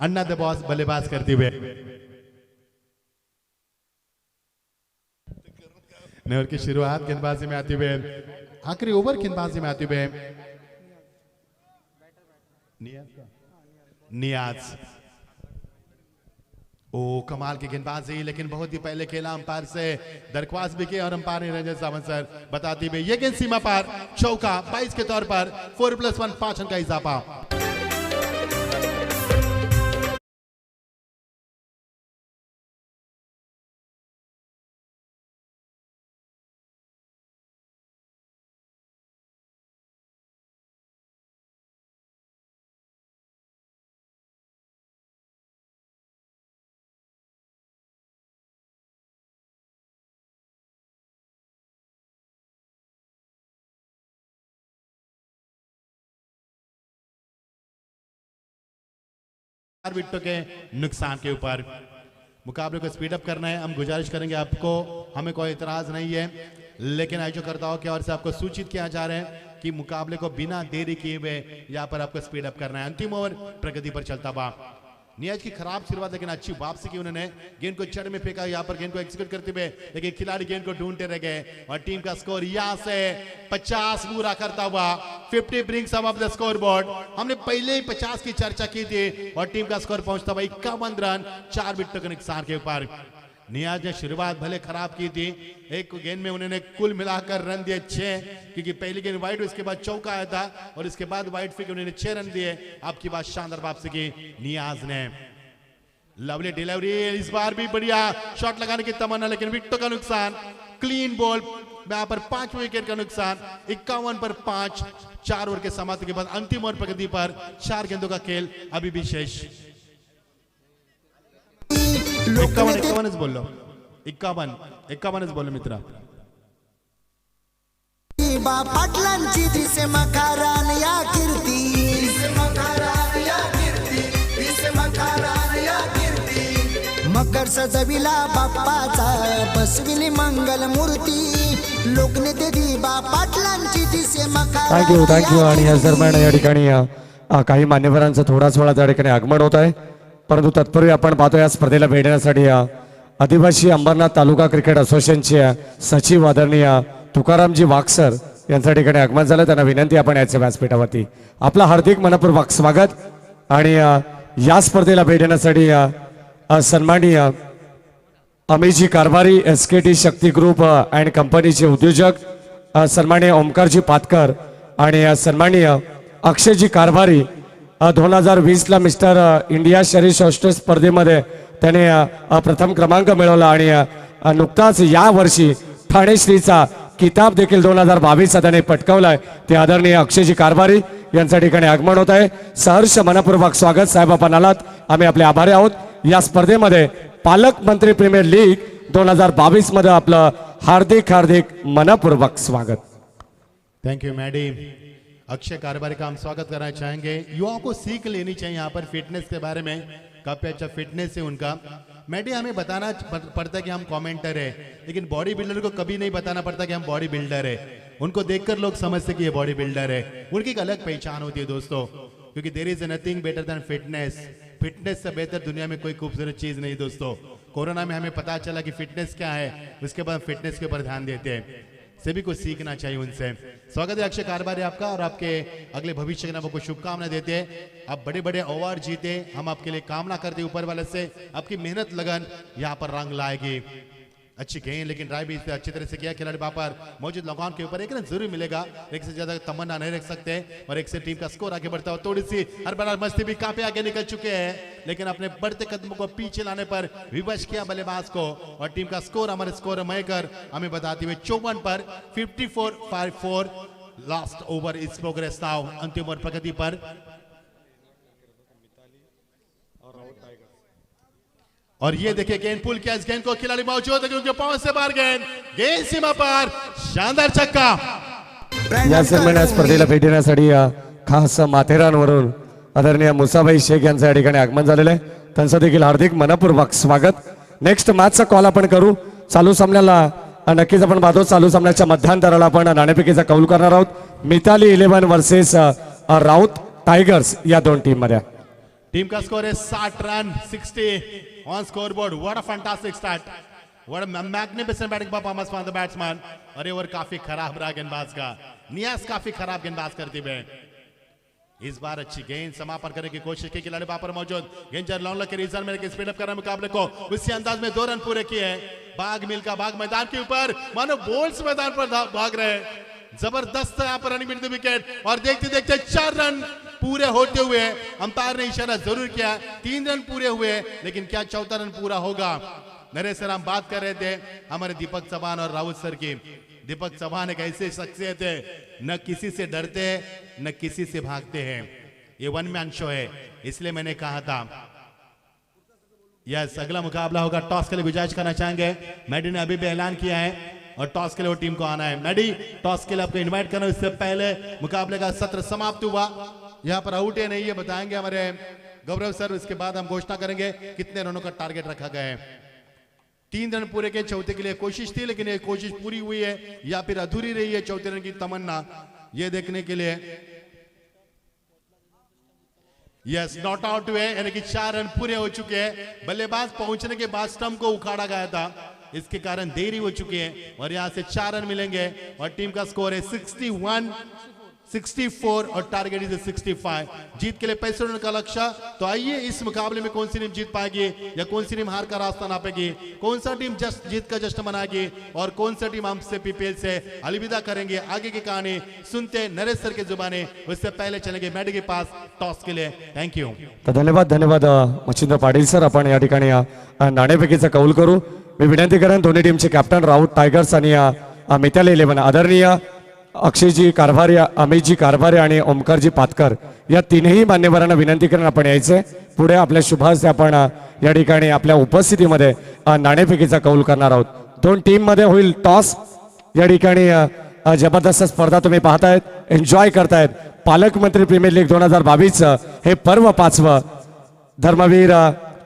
अन्ना द बॉस बल्लेबाज करते हुए ओवर की शुरुआत गेंदबाजी में आते हुए, आखिरी ओवर गेंदबाजी में आते हुए नियाज। ओ कमाल की गेंदबाजी, लेकिन बहुत ही पहले खेला, अंपायर से दरख्वास्त भी की और अंपायर ने रंजन सावंत सर बताते हुए ये गेंद सीमा पार, चौका 22 के तौर पर 4+1 5 अंक का इजाफा। विकेटों के नुकसान के ऊपर मुकाबले को स्पीड अप करना है। हम गुजारिश करेंगे आपको, हमें कोई इतराज नहीं है, लेकिन आयोजकर्ताओं की ओर से आपको सूचित किया जा रहा है कि मुकाबले को बिना देरी किए हुए यहाँ पर आपको स्पीड अप करना है। अंतिम ओवर प्रगति पर चलता हुआ, नियाज की खराब शुरुआत लेकिन अच्छी वापसी की, उन्होंने गेंद को चढ़ में फेंका, यहाँ पर गेंद को एक्सिक्यूट करते हुए, लेकिन खिलाड़ी गेंद को ढूंढते रह गए और टीम का स्कोर यहाँ से 50 पूरा करता हुआ 50 brings up the score board. हमने पहले ही 50 की चर्चा की थी और टीम का स्कोर पहुंचता हुआ 51 रन 4 विकेटों के नुकसान के ऊपर। नियाज ने शुरुआत भले खराब की थी, एक गेंद में उन्होंने कुल मिलाकर रन दिए 6, क्योंकि पहली गेंद वाइड, उसके बाद चौका आया था और इसके बाद वाइड फेंक उन्होंने 6 रन दिए। आपकी बात शानदार वापसी की नियाज ने, लवली डिलीवरी, इस बार भी बढ़िया शॉट लगाने की तमन्ना, लेकिन विकेटों का नुकसान, क्लीन बॉल यहाँ पर 5 विकेट का नुकसान, 51 पर 5। 4 ओवर के समाप्ति के बाद अंतिम ओवर प्रगति पर 4 गेंदों का खेल अभी भी शेष। 51 बोल लो, 51 बोल लो मित्रा। पाटलांची दिसे मकारान या कीर्ती, मकर सजविला बाप्पाचा, बसविली मंगल मूर्ती, लोकनेते दिबा पाटलांची दिसे मकारान। थँक्यू। आणि या दरम्यान या ठिकाणी काही मान्यवरांचं थोडाच वेळा त्या ठिकाणी आगमन होत आहे, परंतु तत्पूर्वी आपण पाहतो या स्पर्धेला भेटण्यासाठी आदिवासी अंबरनाथ तालुका क्रिकेट असोसिएशनचे सचिव आदरणीय तुकारामजी वागसर यांच्या ठिकाणी आगमन झालं। त्यांना विनंती, आपण याच्या व्यासपीठावरती आपलं हार्दिक मनपूर्वक स्वागत। आणि या स्पर्धेला भेटण्यासाठी सन्माननीय Amitji कारभारी, SKT Shakti group and कंपनीचे उद्योजक सन्माननीय ओमकारजी पातकर आणि सन्माननीय अक्षयजी कारभारी 2020 मिस्टर इंडिया शहरी शौष्ठ स्पर्धेमध्ये त्याने प्रथम क्रमांक मिळवला आणि नुकताच या वर्षी ठाणे श्रीचा किताब देखील 2022 त्याने पटकावलाय। ते आदरणीय अक्षयजी कारभारी यांच्या ठिकाणी आगमन होत आहे। सहर्ष मनपूर्वक स्वागत साहेब, आपण आलात, आम्ही आपले आभारी आहोत। या स्पर्धेमध्ये पालकमंत्री प्रीमियर लीग 2022 मध्ये आपलं हार्दिक मनपूर्वक स्वागत। Thank you madam. Akshay Karbhari का हम स्वागत करना चाहेंगे। युवाओं को सीख लेनी चाहिए यहाँ पर फिटनेस के बारे में, काफी अच्छा फिटनेस है उनका। मैडम हमें बताना पड़ता है कि हम कमेंटर है, लेकिन बॉडी बिल्डर को कभी नहीं बताना पड़ता कि हम बॉडी बिल्डर है। उनको देखकर लोग समझते कि ये बॉडी बिल्डर है, उनकी एक अलग पहचान होती है दोस्तों, क्योंकि there is nothing better than fitness. Fitness से बेहतर दुनिया में कोई खूबसूरत चीज नहीं दोस्तों। कोरोना में हमें पता चला कि फिटनेस क्या है, उसके बाद फिटनेस के ऊपर ध्यान देते हैं। सभी को सीखना चाहिए उनसे। स्वागत है अक्षय कारभारी आपका, और आपके अगले भविष्य के नाम आपको शुभकामनाएं देते हैं। आप बड़े बड़े अवार्ड जीते, हम आपके लिए कामना करते हैं ऊपर वाले से, आपकी मेहनत लगन यहाँ पर रंग लाएगी। अच्छी गेंद, लेकिन ड्राइव भी अच्छी तरह से किया खिलाड़ी बापर। मौजूद लगान के ऊपर एक रन जरूर मिलेगा, एक से ज्यादा तमन्ना नहीं रख सकते, और एक से टीम का स्कोर आगे बढ़ता हो। थोड़ी सी हरबरार मस्ती भी काफी आगे निकल चुके हैं, लेकिन अपने बढ़ते कदमों को पीछे लाने पर विवश किया बल्लेबाज को, और टीम का स्कोर हमारे स्कोर मयकर हमें बताते हुए 54 पर 54-4 लास्ट ओवर इस प्रोग्रेस नाउ। अंतिम ओवर प्रगति पर और ये देखिए गेंद पुल किया, इस गेंद को खिलाड़ी मौजूद है, उनके पांव से बाहर गेंद सीमा पार, शानदार छक्का। या दरम्यान स्पर्धेला भेट देण्यासाठी खास माथेरानवरून आदरणीय मुसाभाई शेख यांचं या ठिकाणी आगमन झालेलं आहे, त्यांचं देखील हार्दिक मनपूर्वक स्वागत. नेक्स्ट मॅचचा कॉल आपण करू. चालू सामन्याला नक्कीच आपण पाहतो, चालू सामन्याच्या मध्यांतराला आपण नाणेफेकीचा कौल करणार आहोत. मिताली 11 वर्सेस राऊत टायगर्स या दोन टीम मध्ये. टीम का स्कोर है 60 run 60 on scoreboard. What a fantastic start, what a magnificent batting performance from the batsman. और ये ओवर काफी खराब रहा गेंदबाज का. नियाज काफी खराब गेंदबाज करते हुए इस बार अच्छी गेंद समापन करने की कोशिश की खिलाड़ी वहां पर मौजूद. गेंजर लॉन्ग के रीजन में स्पीड अप कर रहे मुकाबले को. उसी अंदाज में 2 रन पूरे किए. बाग मिल का बाग मैदान के ऊपर मानो बोल्स मैदान पर भाग रहे. जबरदस्त यहाँ पर रनिंग मिलती विकेट. और देखते देखते 4 रन पूरे होते हुए अंपायर ने इशारा जरूर किया. 3 रन पूरे हुए, लेकिन क्या 4था रन पूरा होगा. नरेश सर, हम बात कर रहे थे हमारे दीपक चौहान और राउत सर की. दीपक चौहान एक ऐसे शख्सियत है, न किसी से डरते न किसी से भागते हैं. ये वन मैन शो है, इसलिए मैंने कहा था यस अगला मुकाबला होगा. टॉस के लिए गुजारिश करना चाहेंगे. मैडी ने अभी भी ऐलान किया है और टॉस के लिए वो टीम को आना है. मैडी, टॉस के लिए आपको इनवाइट करना. इससे पहले मुकाबले का सत्र समाप्त हुआ. यहाँ पर आउट है नहीं, ये बताएंगे हमारे गौरव सर. इसके बाद हम घोषणा करेंगे कितने रनों का टारगेट रखा गया है. 3 रन पूरे के, चौथे के लिए कोशिश थी, लेकिन ये कोशिश पूरी हुई है या फिर अधूरी रही है चौथे रन की तमन्ना, ये देखने के लिए. यस, नॉट आउट हुए, यानी कि 4 रन पूरे हो चुके हैं. बल्लेबाज पहुंचने के बाद स्टंप को उखाड़ा गया था, इसके कारण देरी हो चुकी है. और यहां से 4 रन मिलेंगे और टीम का स्कोर है 61 64 और टारगेट इज 65. जीत के लिए 65 रन का लक्ष्य. तो आइए इस मुकाबले में कौन सी टीम जीत पाएगी या कौन सी टीम हार का रास्ता नापेगी, कौन सा टीम जीत का जश्न मनाएगी और कौन सा टीम हमसे पीपीएल से अलविदा करेंगे. आगे की कहानी सुनते नरेश सर के जुबाने. उससे पहले चलेंगे मैडी के पास टॉस के लिए. Thank you. तर धन्यवाद मच्छिंद्र पाटील सर. आपण या ठिकाणी नाणेफेकीचा कौल करू. मी विनंती करेन दोन्ही टीमचे कॅप्टन राऊत टायगर्स आणि मिताली 11 आदरणीय अक्षयजी कारभारी, अमितजी कारभारी आणि ओमकारजी पातकर या तीनही मान्यवरांना विनंती करून आपण यायचे पुढे. आपल्या शुभास आपण या ठिकाणी आपल्या उपस्थितीमध्ये नाणेफेकीचा कौल करणार आहोत. दोन टीम मध्ये होईल टॉस. या ठिकाणी जबरदस्त स्पर्धा तुम्ही पाहतायत, एन्जॉय करतायत. पालकमंत्री प्रीमियर लीग 2022 हे पर्व 5वं धर्मवीर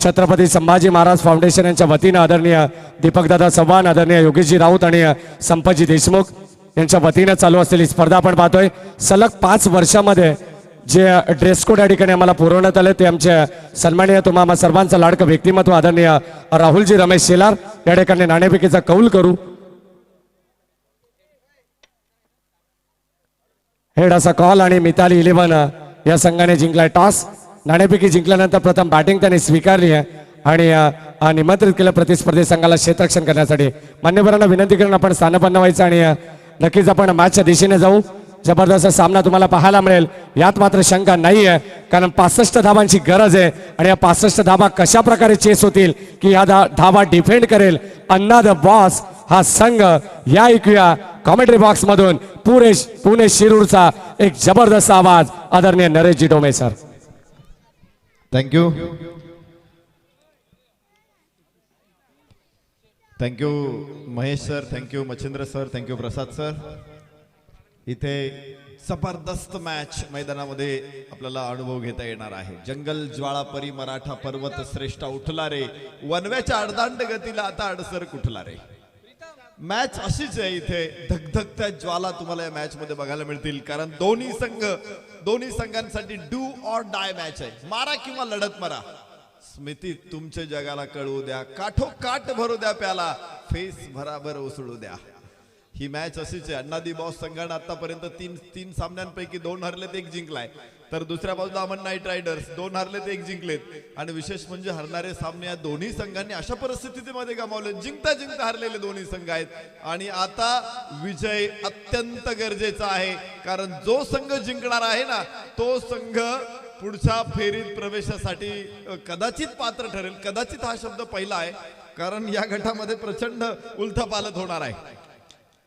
छत्रपती संभाजी महाराज फाउंडेशन यांच्या वतीनं आदरणीय दीपकदादा चव्हाण, आदरणीय योगेशजी राऊत आणि संपतजी देशमुख यांच्या वतीनं चालू असलेली स्पर्धा आपण पाहतोय. सलग 5 वर्षामध्ये जे ड्रेस कोड या ठिकाणी आम्हाला पुरवण्यात आले ते आमचे सन्माननीय तुम्हा सर्वांचं लाडकं व्यक्तिमत्व आदरणीय राहुलजी रमेश शेलार या ठिकाणी नाणेफेकीचा कौल करू. हेड असा कॉल आणि मिताली 11 या संघाने जिंकलाय टॉस. नाणेफेकी जिंकल्यानंतर प्रथम बॅटिंग त्यांनी स्वीकारली आहे आणि निमंत्रित केलं प्रतिस्पर्धी संघाला क्षेत्ररक्षण करण्यासाठी. मान्यवरांना विनंती करून आपण स्थानपन्न व्हायचं आणि नक्कीच आपण मॅचच्या दिशेने जाऊ. जबरदस्त सामना तुम्हाला पाहायला मिळेल यात मात्र शंका नाही आहे, कारण 65 धाबांची गरज आहे आणि या 65 धाबा कशा प्रकारे चेस होतील की हा धाबा डिफेंड करेल अन्ना द बॉस हा संघ. या ऐकूया कॉमेंट्री बॉक्स मधून पुणे शिरूरचा एक जबरदस्त आवाज आदरणीय Nareshji Dome sir. Thank you thank you Mahesh sir, thank you Machhindra sir, thank you Prasad sir. इथे जबरदस्त मॅच मैदानामध्ये आपल्याला अनुभव घेता येणार आहे. जंगल ज्वाळा परी मराठा पर्वत श्रेष्ठ उठला रे, वनव्याच्या अर्धांड गतीला आता अडसर कुठला रे. मॅच अशीच आहे. इथे धगधगत्या ज्वाला तुम्हाला या मॅच मध्ये बघायला मिळतील, कारण दोन्ही संघांसाठी डू ऑर डाय मॅच आहे. मारा किंवा लढत मारा. स्मृती तुमच्या जगाला कळवू द्या, काठोकाठ भरू द्या प्याला, फेस भराभर उसळू द्या. ही मॅच अशीच आहे. अण्णादी बॉस संघाने आतापर्यंत तीन सामन्यांपैकी 2 हरलेत, 1 जिंकलाय. तर दुसऱ्या बाजूला अमन नाईट रायडर्स 2 हरलेत, 1 जिंकलेत. आणि विशेष म्हणजे हरणारे सामने या दोन्ही संघांनी अशा परिस्थितीमध्ये गमावले, जिंकता हरलेले दोन्ही संघ आहेत. आणि आता विजय अत्यंत गरजेचा आहे, कारण जो संघ जिंकणार आहे ना तो संघ पुढच्या फेरीत प्रवेशासाठी कदाचित पात्र ठरेल. कदाचित हा शब्द पहिला आहे, कारण या गटामध्ये प्रचंड उलथापालथ होणार आहे.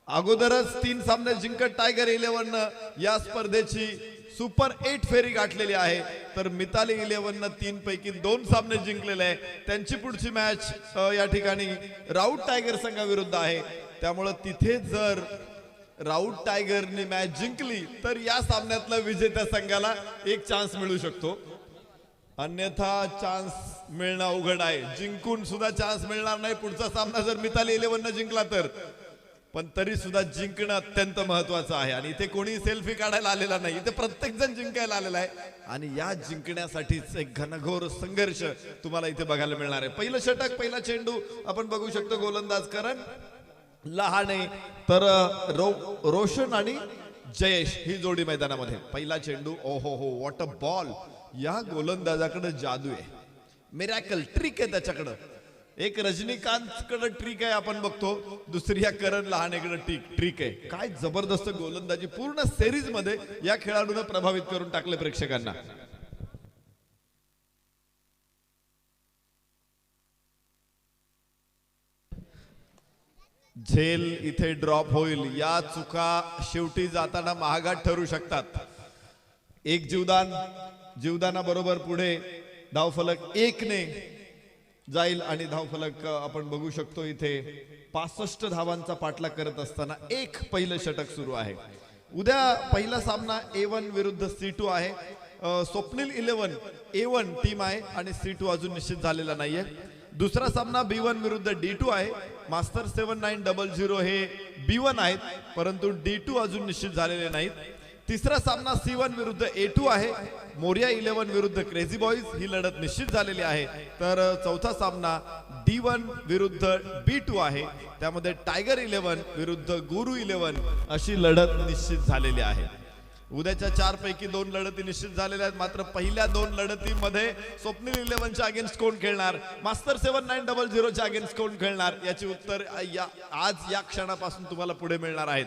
अगोदरच 3 सामने जिंकत टायगर 11 या स्पर्धेची सुपर 8 फेरी गाठलेली आहे. तर मिताली 11 3 पैकी 2 सामने जिंकलेले आहे. त्यांची पुढची मॅच या ठिकाणी राऊत टायगर संघाविरुद्ध आहे. त्यामुळे तिथे जर राऊत टायगरने मॅच जिंकली तर या सामन्यातल्या विजेत्या संघाला एक चान्स मिळू शकतो, अन्यथा चान्स मिळणं अवघड आहे. जिंकून सुद्धा चान्स मिळणार नाही. पुढचा सामना जर मिताली 11 न जिंकला तर, पण तरी सुद्धा जिंकणं अत्यंत महत्वाचं आहे. आणि इथे कोणी सेल्फी काढायला आलेला नाही, इथे प्रत्येक जण जिंकायला आलेला आहे. आणि या जिंकण्यासाठीच एक घनघोर संघर्ष तुम्हाला इथे बघायला मिळणार आहे. पहिलं षटक, पहिला चेंडू आपण बघू शकतो. गोलंदाज करण लहाने तर रोशन आणि जयेश ही जोडी मैदानामध्ये. पहिला चेंडू, ओहो हो व्हॉट अ बॉल. या गोलंदाजाकडे जादू आहे, मिरॅकल ट्रिक आहे त्याच्याकडं. एक रजनीकांत कडे ट्रिक आहे आपण बघतो, दुसरी या करण लहानेकडे ट्रिक आहे. काय जबरदस्त गोलंदाजी पूर्ण सिरीज मध्ये या खेळाडूने प्रभावित करून टाकले प्रेक्षकांना. झेल इथे ड्रॉप होईल. या चुका शेवटी जाताना महागात ठरू शकतात. एक जीवदानाबरोबर पुढे धावफलक 1 ने जाईल आणि धावफलक आपण बघू शकतो इथे 65 धावांचा पाठलाग करत असताना एक पहिलं षटक सुरू आहे. उद्या पहिला सामना A1 विरुद्ध C2 आहे. स्वप्नील 11 A1 टीम आहे आणि C2 अजून निश्चित झालेला नाहीये. दुसरा सामना B1 विरुद्ध D2 आहे. मास्टर 7900 हे B1 आहेत, परंतु D2 अजून निश्चित झालेले नाहीत. तिसरा सामना C1 विरुद्ध A2 आहे. मोरिया 11 विरुद्ध क्रेझी बॉईज ही लढत निश्चित झालेली आहे. तर चौथा सामना D1 विरुद्ध B2 आहे, त्यामध्ये टायगर 11 विरुद्ध गुरु 11 अशी लढत निश्चित झालेली आहे. उद्याच्या 4 पैकी 2 लढती निश्चित झालेल्या आहेत. मात्र पहिल्या 2 लढतीमध्ये स्वप्नील 11च्या अगेन्स्ट कोण खेळणार, मास्टर 7900च्या अगेन्स्ट कोण खेळणार, याची उत्तर आज या क्षणापासून तुम्हाला पुढे मिळणार आहेत.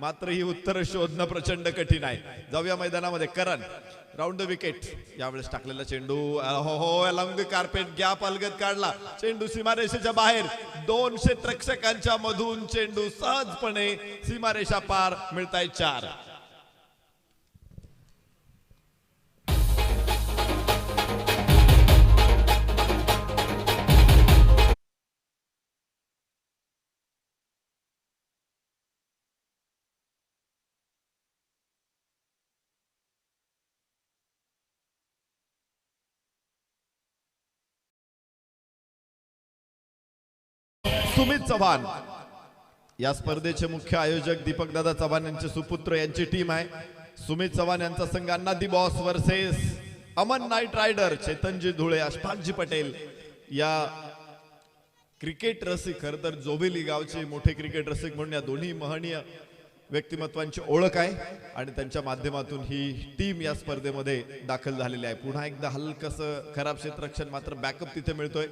मात्र ही उत्तर शोधणं प्रचंड कठीण आहे. जाऊया मैदानामध्ये. करण राऊंड द विकेट, यावेळेस टाकलेला चेंडू हो अलॉंग द कार्पेट, गॅप अलगद काढला. चेंडू सीमारेषेच्या बाहेर, 2 क्षेत्ररक्षकांच्या मधून चेंडू सहजपणे सीमारेषा पार. मिळताय 4. सुमित चव्हाण या स्पर्धेचे मुख्य आयोजक दीपक दादा चव्हाण यांचे सुपुत्र यांची टीम आहे. सुमित चव्हाण यांचा संघ Anna the Boss versus Aman Knight Rider, Chetanji Dhule, Ashfaqji Patel. या क्रिकेट रसिक, खर तर जोबेली गावचे मोठे क्रिकेट रसिक म्हणून या दोन्ही महनीय व्यक्तिमत्वांची ओळख आहे आणि त्यांच्या माध्यमातून ही टीम या स्पर्धेमध्ये दाखल झालेली आहे. पुन्हा एकदा हलकसं खराब क्षेत्ररक्षण, मात्र बॅकअप तिथे मिळतोय.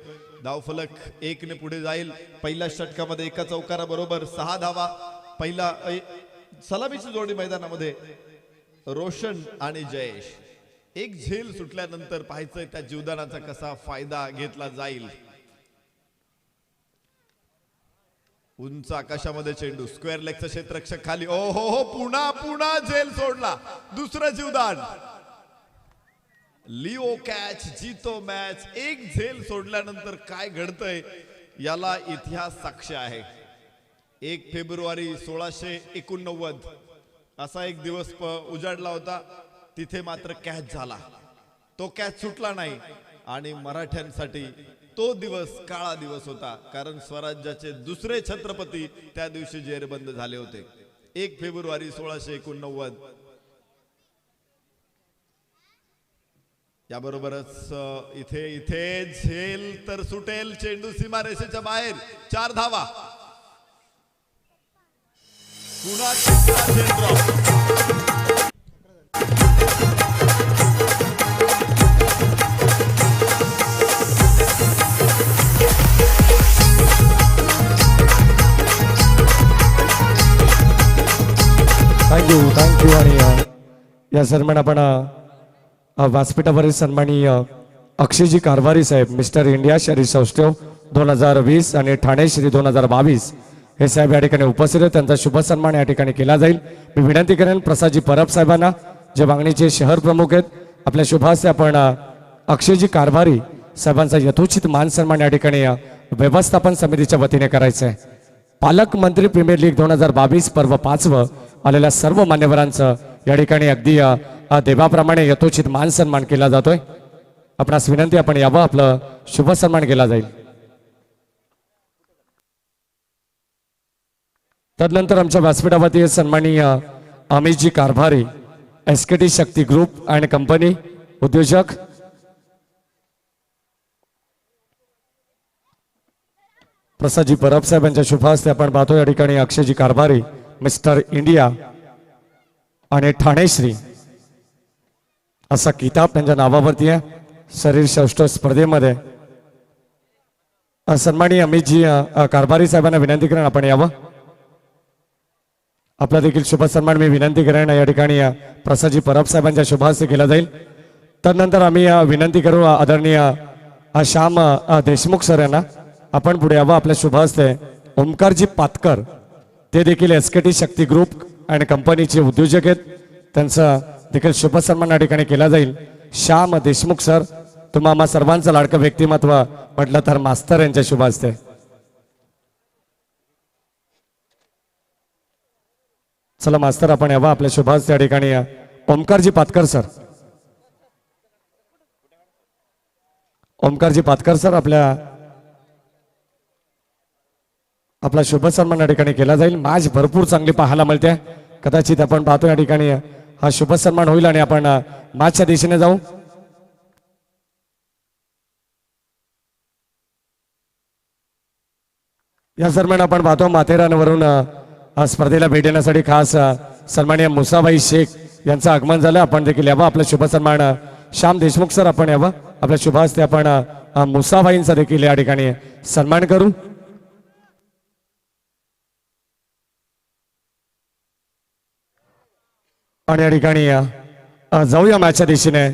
धावफलक 1 ने पुढे जाईल. पहिल्या षटकामध्ये एका चौकारा बरोबर 6 धावा. पहिला सलामीची जोडी मैदानामध्ये रोशन आणि जयेश. एक झेल सुटल्यानंतर पाहायचंय त्या जीवदानाचा कसा फायदा घेतला जाईल. उंच आकाशामध्ये चेंडू, स्क्वेअर लेगचं क्षेत्ररक्षक खाली, ओ हो पुन्हा झेल सोडला. दुसरं जीवदान, लिओ कॅच, जीतो मॅच. एक झेल सोडल्यानंतर काय घडतंय याला इतिहास साक्ष आहे. 1 फेब्रुवारी 1689 असा एक दिवस उजाडला होता. तिथे मात्र कॅच झाला, तो कॅच सुटला नाही आणि मराठ्यांसाठी तो दिवस काळा दिवस होता, कारण स्वराज्याचे दुसरे छत्रपती त्या दिवशी जेरबंद झाले होते. 1 फेब्रुवारी 1689. याबरोबरच इथे झेल तर सुटेल. चेंडू सीमारेषेच्या बाहेर, 4 धावा. पुन्हा झेल ड्रॉप. थँक्यू. आणि या दरम्यान आपण व्यासपीठावरील सन्माननीय अक्षयजी कारभारी साहेब, मिस्टर इंडिया शहरी सौष्ठव 2020 आणि ठाणे श्री 2022 हे साहेब या ठिकाणी उपस्थित आहेत. त्यांचा शुभ सन्मान या ठिकाणी केला जाईल. मी विनंती करेन प्रसादजी परब साहेबांना, जे वांगणीचे शहर प्रमुख आहेत, आपल्या शुभास्ते आपण अक्षयजी कारभारी साहेबांचा यथोचित मान सन्मान या ठिकाणी व्यवस्थापन समितीच्या वतीने करायचा आहे. पालकमंत्री प्रीमियर लीग 2022 पर्व 5व आलेल्या सर्व मान्यवरांचं या ठिकाणी अगदी देवाप्रमाणे यथोचित मान सन्मान केला जातोय. आपणास विनंती आपण यावं, आपलं शुभ सन्मान केला जाईल. तदनंतर आमच्या व्यासपीठावरती सन्माननीय Amitji Karbhari, SKT Shakti group and company उद्योजक, प्रसादजी परब साहेब यांच्या शुभ हस्ते आपण पाहतो या ठिकाणी अक्षयजी कारभारी, मिस्टर इंडिया आणि ठाणेश्री असा किताब त्यांच्या नावावरती आहे. शरीर सौष्ठव स्पर्धेमध्ये सन्माननीय अमितजी कारभारी साहेबांना विनंती करेन आपण यावं, आपला देखील शुभ सन्मान मी विनंती करेन या ठिकाणी प्रसादजी परब साहेबांच्या शुभ हस्ते केला जाईल. तदनंतर आम्ही विनंती करू आदरणीय श्याम देशमुख सर यांना आपण पुढे यावं, आपल्या शुभ हस्ते ओमकारजी पातकर, ते देखील एसकेटी शक्ती ग्रुप अँड कंपनीचे उद्योजक आहेत, त्यांचा देखील शुभ सन्मान या ठिकाणी केला जाईल. श्याम देशमुख सर, तुम्हा आम्हा सर्वांचं लाडकं व्यक्तिमत्व म्हटलं तर मास्तर यांच्या शुभ हस्ते. चला मास्तर आपण यावं, आपल्या शुभ हस्ते या ठिकाणी ओमकारजी पातकर सर, ओमकारजी पातकर सर आपला शुभ सन्मान या ठिकाणी केला जाईल. मॅच भरपूर चांगली पाहायला मिळते, कदाचित आपण पाहतो या ठिकाणी हा शुभ सन्मान होईल आणि आपण मॅचच्या दिशेने जाऊ. या दरम्यान आपण पाहतो माथेरानवरून स्पर्धेला भेट देण्यासाठी खास सन्माननीय मुसाबाई शेख यांचं आगमन झालं. आपण देखील यावं, आपलं शुभ सन्मान श्याम देशमुख सर आपण यावं, आपल्या शुभ हस्ते आपण मुसाबाईंचा देखील या ठिकाणी सन्मान करू. आणि या ठिकाणी जाऊया मॅचच्या दिशेने.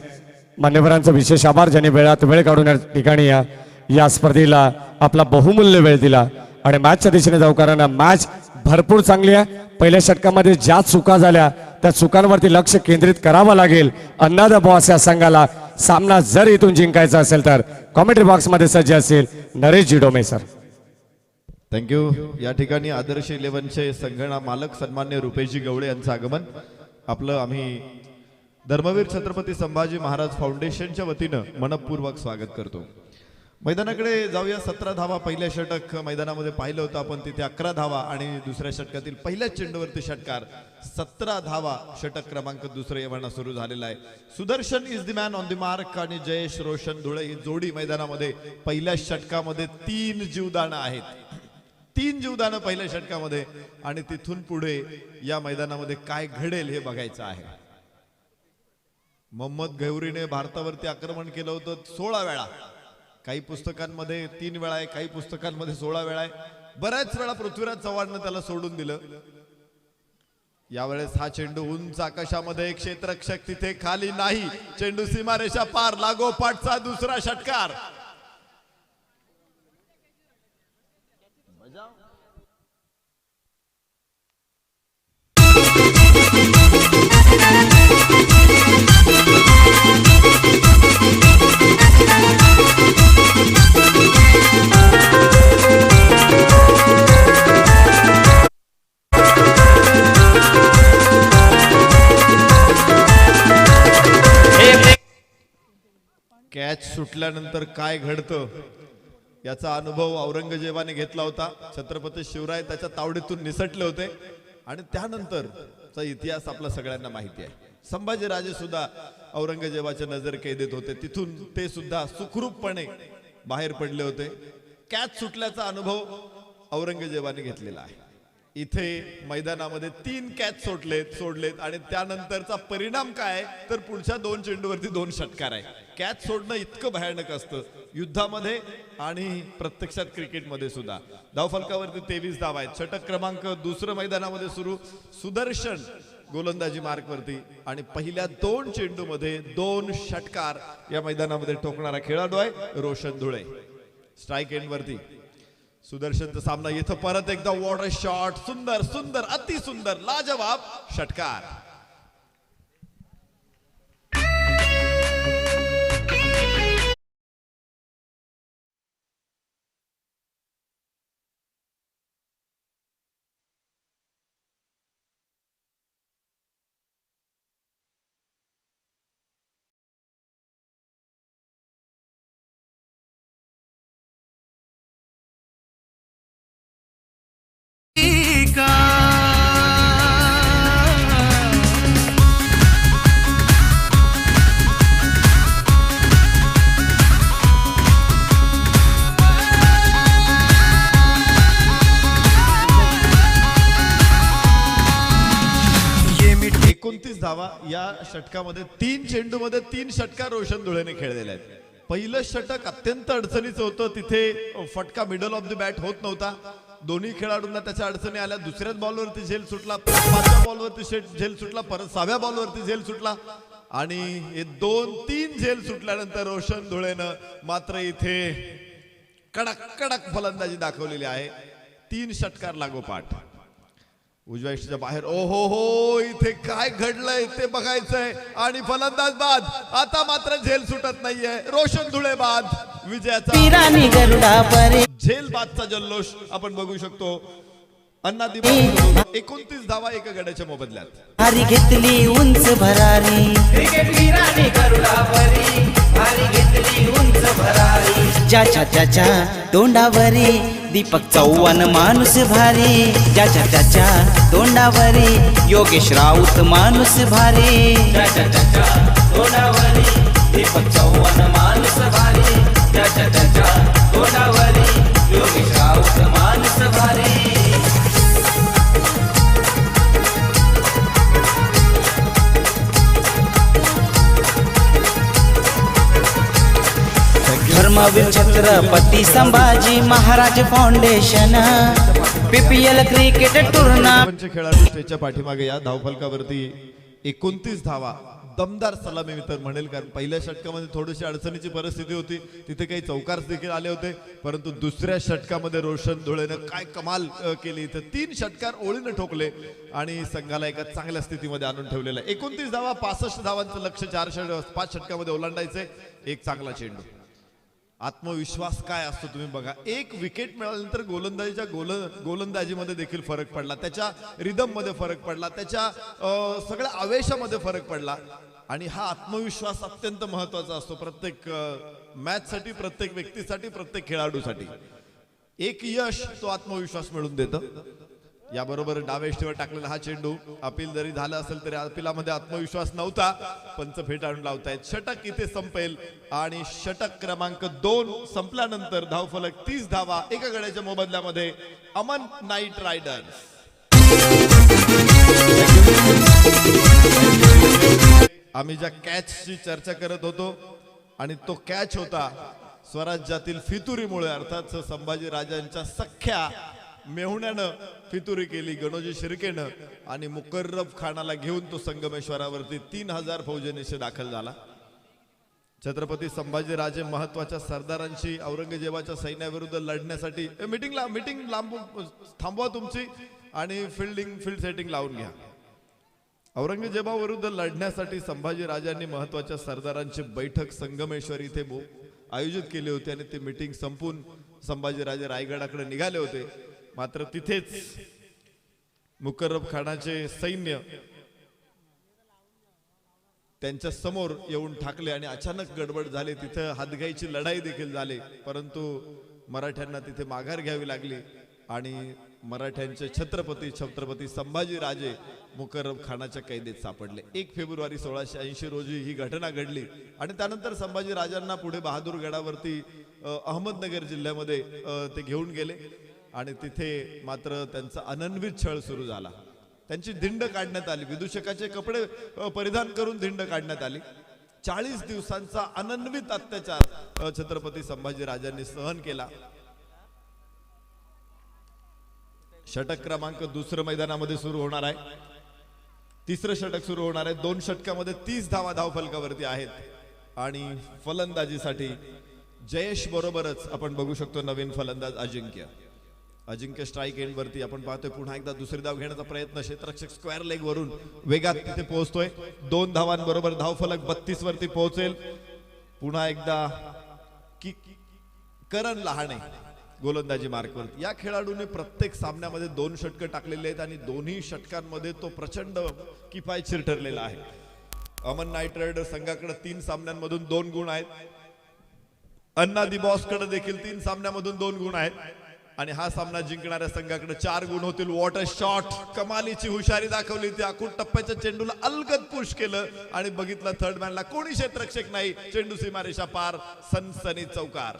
मान्यवरांचा विशेष आभार ज्यांनी वेळात वेळ काढून या ठिकाणी या स्पर्धेला आपला बहुमूल्य वेळ दिला. आणि मॅचच्या दिशेने जाऊ, कारण मॅच भरपूर चांगली आहे. पहिल्या षटकामध्ये ज्या चुका झाल्या त्या चुकांवरती लक्ष केंद्रित करावं लागेल अन्नादा बॉस या संघाला. सामना जर इथून जिंकायचा असेल तर कॉमेंट्री बॉक्स मध्ये सज्ज असेल नरेश जिडोमे सर. थँक्यू. या ठिकाणी आदर्श 11चे संघटना मालक सन्मान्य रुपेशजी गवळे यांचं आगमन. आपलं आम्ही धर्मवीर छत्रपती संभाजी महाराज फाउंडेशनच्या वतीनं मनपूर्वक स्वागत करतो. मैदानाकडे जाऊया. 17 धावा पहिल्या षटक मैदानामध्ये पाहिलं होतं आपण, तिथे 11 धावा आणि दुसऱ्या षटकातील पहिल्याच चेंडूवरती षटकार. 17 धावा षटक क्रमांक दुसरं यवना सुरू झालेला आहे. Sudarshan is the man on the mark आणि जयेश रोशन धुळे ही जोडी मैदानामध्ये पहिल्या षटकामध्ये 3 जीवदानं आहेत. 3 जीवदानं पहिल्या षटकामध्ये, आणि तिथून पुढे या मैदानामध्ये काय घडेल हे बघायचं आहे. मोहम्मद गौरीने भारतावरती आक्रमण केलं होतं 16 वेळा. काही पुस्तकांमध्ये 3 वेळा आहे, काही पुस्तकांमध्ये 16 वेळा आहे. बऱ्याच वेळा पृथ्वीराज चव्हाणनं त्याला सोडून दिलं. यावेळेस हा चेंडू उंच आकाशामध्ये, क्षेत्ररक्षक तिथे खाली नाही, चेंडू सीमारेषा पार, लागोपाठचा दुसरा षटकार. कॅच सुटल्यानंतर काय घडतं याचा अनुभव औरंगजेबाने घेतला होता. छत्रपती शिवराय त्याच्या तावडीतून निसटले होते आणि त्यानंतरचा इतिहास आपल्या सगळ्यांना माहिती आहे. संभाजीराजे सुद्धा औरंगजेबाच्या नजर कैदेत होते, तिथून ते सुद्धा सुखरूपपणे बाहेर पडले होते. कॅच सुटल्याचा अनुभव औरंगजेबाने घेतलेला आहे. इथे मैदानामध्ये 3 कॅच सोडलेत आणि त्यानंतरचा परिणाम काय तर पुढच्या 2 चेंडूवरती 2 षटकार आहे. कॅच सोडणं इतकं भयानक असतं युद्धामध्ये आणि प्रत्यक्षात क्रिकेटमध्ये सुद्धा. धावफलकावरती 23 धावा आहेत. षटक क्रमांक दुसरं मैदानामध्ये सुरू. सुदर्शन गोलंदाजी मार्कवरती आणि पहिल्या 2 चेंडूमध्ये 2 षटकार या मैदानामध्ये ठोकणारा खेळाडू आहे रोशन धुळे. स्ट्राईक एंड वरती सुदर्शनचा सामना. इथं परत एकदा वॉटर शॉट, सुंदर सुंदर अति सुंदर लाजवाब षटकार. 29 धावा या षटकामध्ये 3 चेंडूमध्ये 3 षटकार रोशन धुळेने खेळलेले आहेत. पहिलं षटक अत्यंत अडचणीचं होतं, तिथे फटका मिडल ऑफ द बॅट होत नव्हता. दोन्ही खेळाडूंना त्याच्या अडचणी आल्या. दुसऱ्याच बॉलवरती झेल सुटला, 5व्या बॉलवरती झेल सुटला, परत 6व्या बॉलवरती झेल सुटला आणि हे 2-3 झेल सुटल्यानंतर रोशन धुळेनं मात्र इथे कडक कडक फलंदाजी दाखवलेली आहे. 3 षटकार लागोपाठ. उजव्या इष्टीच्या बाहेर ओहो इथे काय घडलंय ते बघायचंय आणि फलंदाज बाद. आता मात्र झेल सुटत नाहीये. रोशन धुळे बाद. विजयाचा पिरानी गरुडा परे झेल बादचा जल्लोष आपण बघू शकतो. अण्णा दिबा 29 धावा एका गड्याच्या मोबदल्यात. भारी घेतली उंच भरारी क्रिकेट वीराने गरुडा परी भारी घेतली उंच भरारी. ज्याच्या त्याच्या तोंडावरी दीपक चव्हाण माणूस भारी. ज्याच्या त्याच्या तोंडावरी योगेश राऊत माणूस भारी. ज्याच्या त्याच्या तोंडावरी दीपक चव्हाण माणूस भारी. ज्याच्या त्याच्या तोंडावरी योगेश राऊत माणूस भारी. Dharmaveer Chhatrapati Sambhaji Maharaj foundation PPL cricket tournament. खेळाडू स्टेजच्या पाठीमागे या. धावफलकावरती 29 धावा. दमदार सलामी मी तर म्हणेल, कारण पहिल्या षटकामध्ये थोडीशी अडचणीची परिस्थिती होती, तिथे काही चौकार देखील आले होते, परंतु दुसऱ्या षटकामध्ये रोशन धुळेनं काय कमाल केली. इथे 3 षटकार ओळीनं ठोकले आणि संघाला एका चांगल्या स्थितीमध्ये आणून ठेवलेलं आहे. 29 धावा, 65 धावांचं लक्ष 5 षटकामध्ये ओलांडायचंय. एक चांगला चेंडू. आत्मविश्वास काय असतो तुम्ही बघा. एक विकेट मिळाल्यानंतर गोलंदाजीमध्ये देखील फरक पडला, त्याच्या रिदम मध्ये फरक पडला, त्याच्या सगळ्या आवेशामध्ये फरक पडला आणि हा आत्मविश्वास अत्यंत महत्वाचा असतो प्रत्येक मॅच साठी, प्रत्येक व्यक्तीसाठी, प्रत्येक खेळाडूसाठी. एक यश तो आत्मविश्वास मिळून देतं. याबरोबर डाव्या इष्टीवर टाकलेला हा चेंडू अपील जरी झाला असेल तरी अपिलामध्ये आत्मविश्वास नव्हता. पंच फेट आणून लावतायत. षटक इथे संपेल आणि षटक क्रमांक 2 संपल्यानंतर धावफलक 30 धावा एका गड्याच्या मोबदल्यामध्ये अमन नाईट रायडर्स. आम्ही ज्या कॅचची चर्चा करत होतो आणि तो कॅच होता स्वराज्यातील फितुरीमुळे, अर्थात संभाजी राजांच्या सख्या मेहुण्यानं फितुरी केली गणोजी शिर्केनं आणि मुकर्रब खानाला घेऊन तो संगमेश्वरावरती 3000 फौजेनिशी दाखल झाला. छत्रपती संभाजी राजे महत्वाच्या सरदारांशी औरंगजेबाच्या सैन्याविरुद्ध लढण्यासाठी मीटिंग थांबवा तुमची आणि फील्ड सेटिंग लावून घ्या. औरंगजेबाविरुद्ध लढण्यासाठी संभाजी राजांनी महत्वाच्या सरदारांची बैठक संगमेश्वर इथे आयोजित केली होती आणि ती मीटिंग संपून संभाजीराजे रायगडाकडे निघाले होते. मात्र तिथेच मुकर्रब खानाचे सैन्य त्यांच्या समोर येऊन ठाकले आणि अचानक गडबड झाली. तिथे हातगाईची लढाई देखील झाली, परंतु मराठ्यांना तिथे माघार घ्यावी लागली आणि मराठ्यांचे छत्रपती संभाजी राजे मुकर्रब खानाच्या कैदेत सापडले. 1 फेब्रुवारी 1680 रोजी ही घटना घडली आणि त्यानंतर संभाजी राजांना पुढे बहादूरगडावरती अहमदनगर जिल्ह्यामध्ये ते घेऊन गेले आणि तिथे मात्र त्यांचा अनन्वित छळ सुरू झाला. त्यांची धिंड काढण्यात आली. विदूषकाचे कपडे परिधान करून धिंड काढण्यात आली. 40 दिवसांचा अनन्वित अत्याचार छत्रपती संभाजी राजांनी सहन केला. षटक क्रमांक 2 मैदानामध्ये सुरू होणार आहे. 3रं षटक सुरू होणार आहे. 2 षटकामध्ये 30 धावा धावफलकावरती आहेत आणि फलंदाजीसाठी जयेश बरोबरच आपण बघू शकतो नवीन फलंदाज अजिंक्य स्ट्राईक एंड वरती. आपण पाहतोय पुन्हा एकदा दुसरी धाव घेण्याचा प्रयत्न. क्षेत्ररक्षक स्क्वेअर लेग वरून वेगात तिथे पोहोचतोय. 2 धावांबरोबर धावफलक 32 वरती पोहोचेल. पुन्हा एकदा करण लहाणे गोलंदाजी मार्कवरती. या खेळाडूने प्रत्येक सामन्यामध्ये 2 षटकं टाकलेली आहेत आणि दोन्ही षटकांमध्ये तो प्रचंड किफायतशीर ठरलेला आहे. अमन नाईट रायडर संघाकडे 3 सामन्यांमधून 2 गुण आहेत. अण्णा दी बॉस कडे देखील 3 सामन्यामधून 2 गुण आहेत आणि हा सामना जिंकणाऱ्या संघाकडे 4 गुण होतील. What a shot. कमालीची हुशारी दाखवली. त्या आखूड टप्प्याच्या चेंडूला अलगद पुश केलं आणि बघितलं थर्ड मॅनला कोणी क्षेत्ररक्षक नाही. चेंडू सीमारेषा पार. सनसनी चौकार.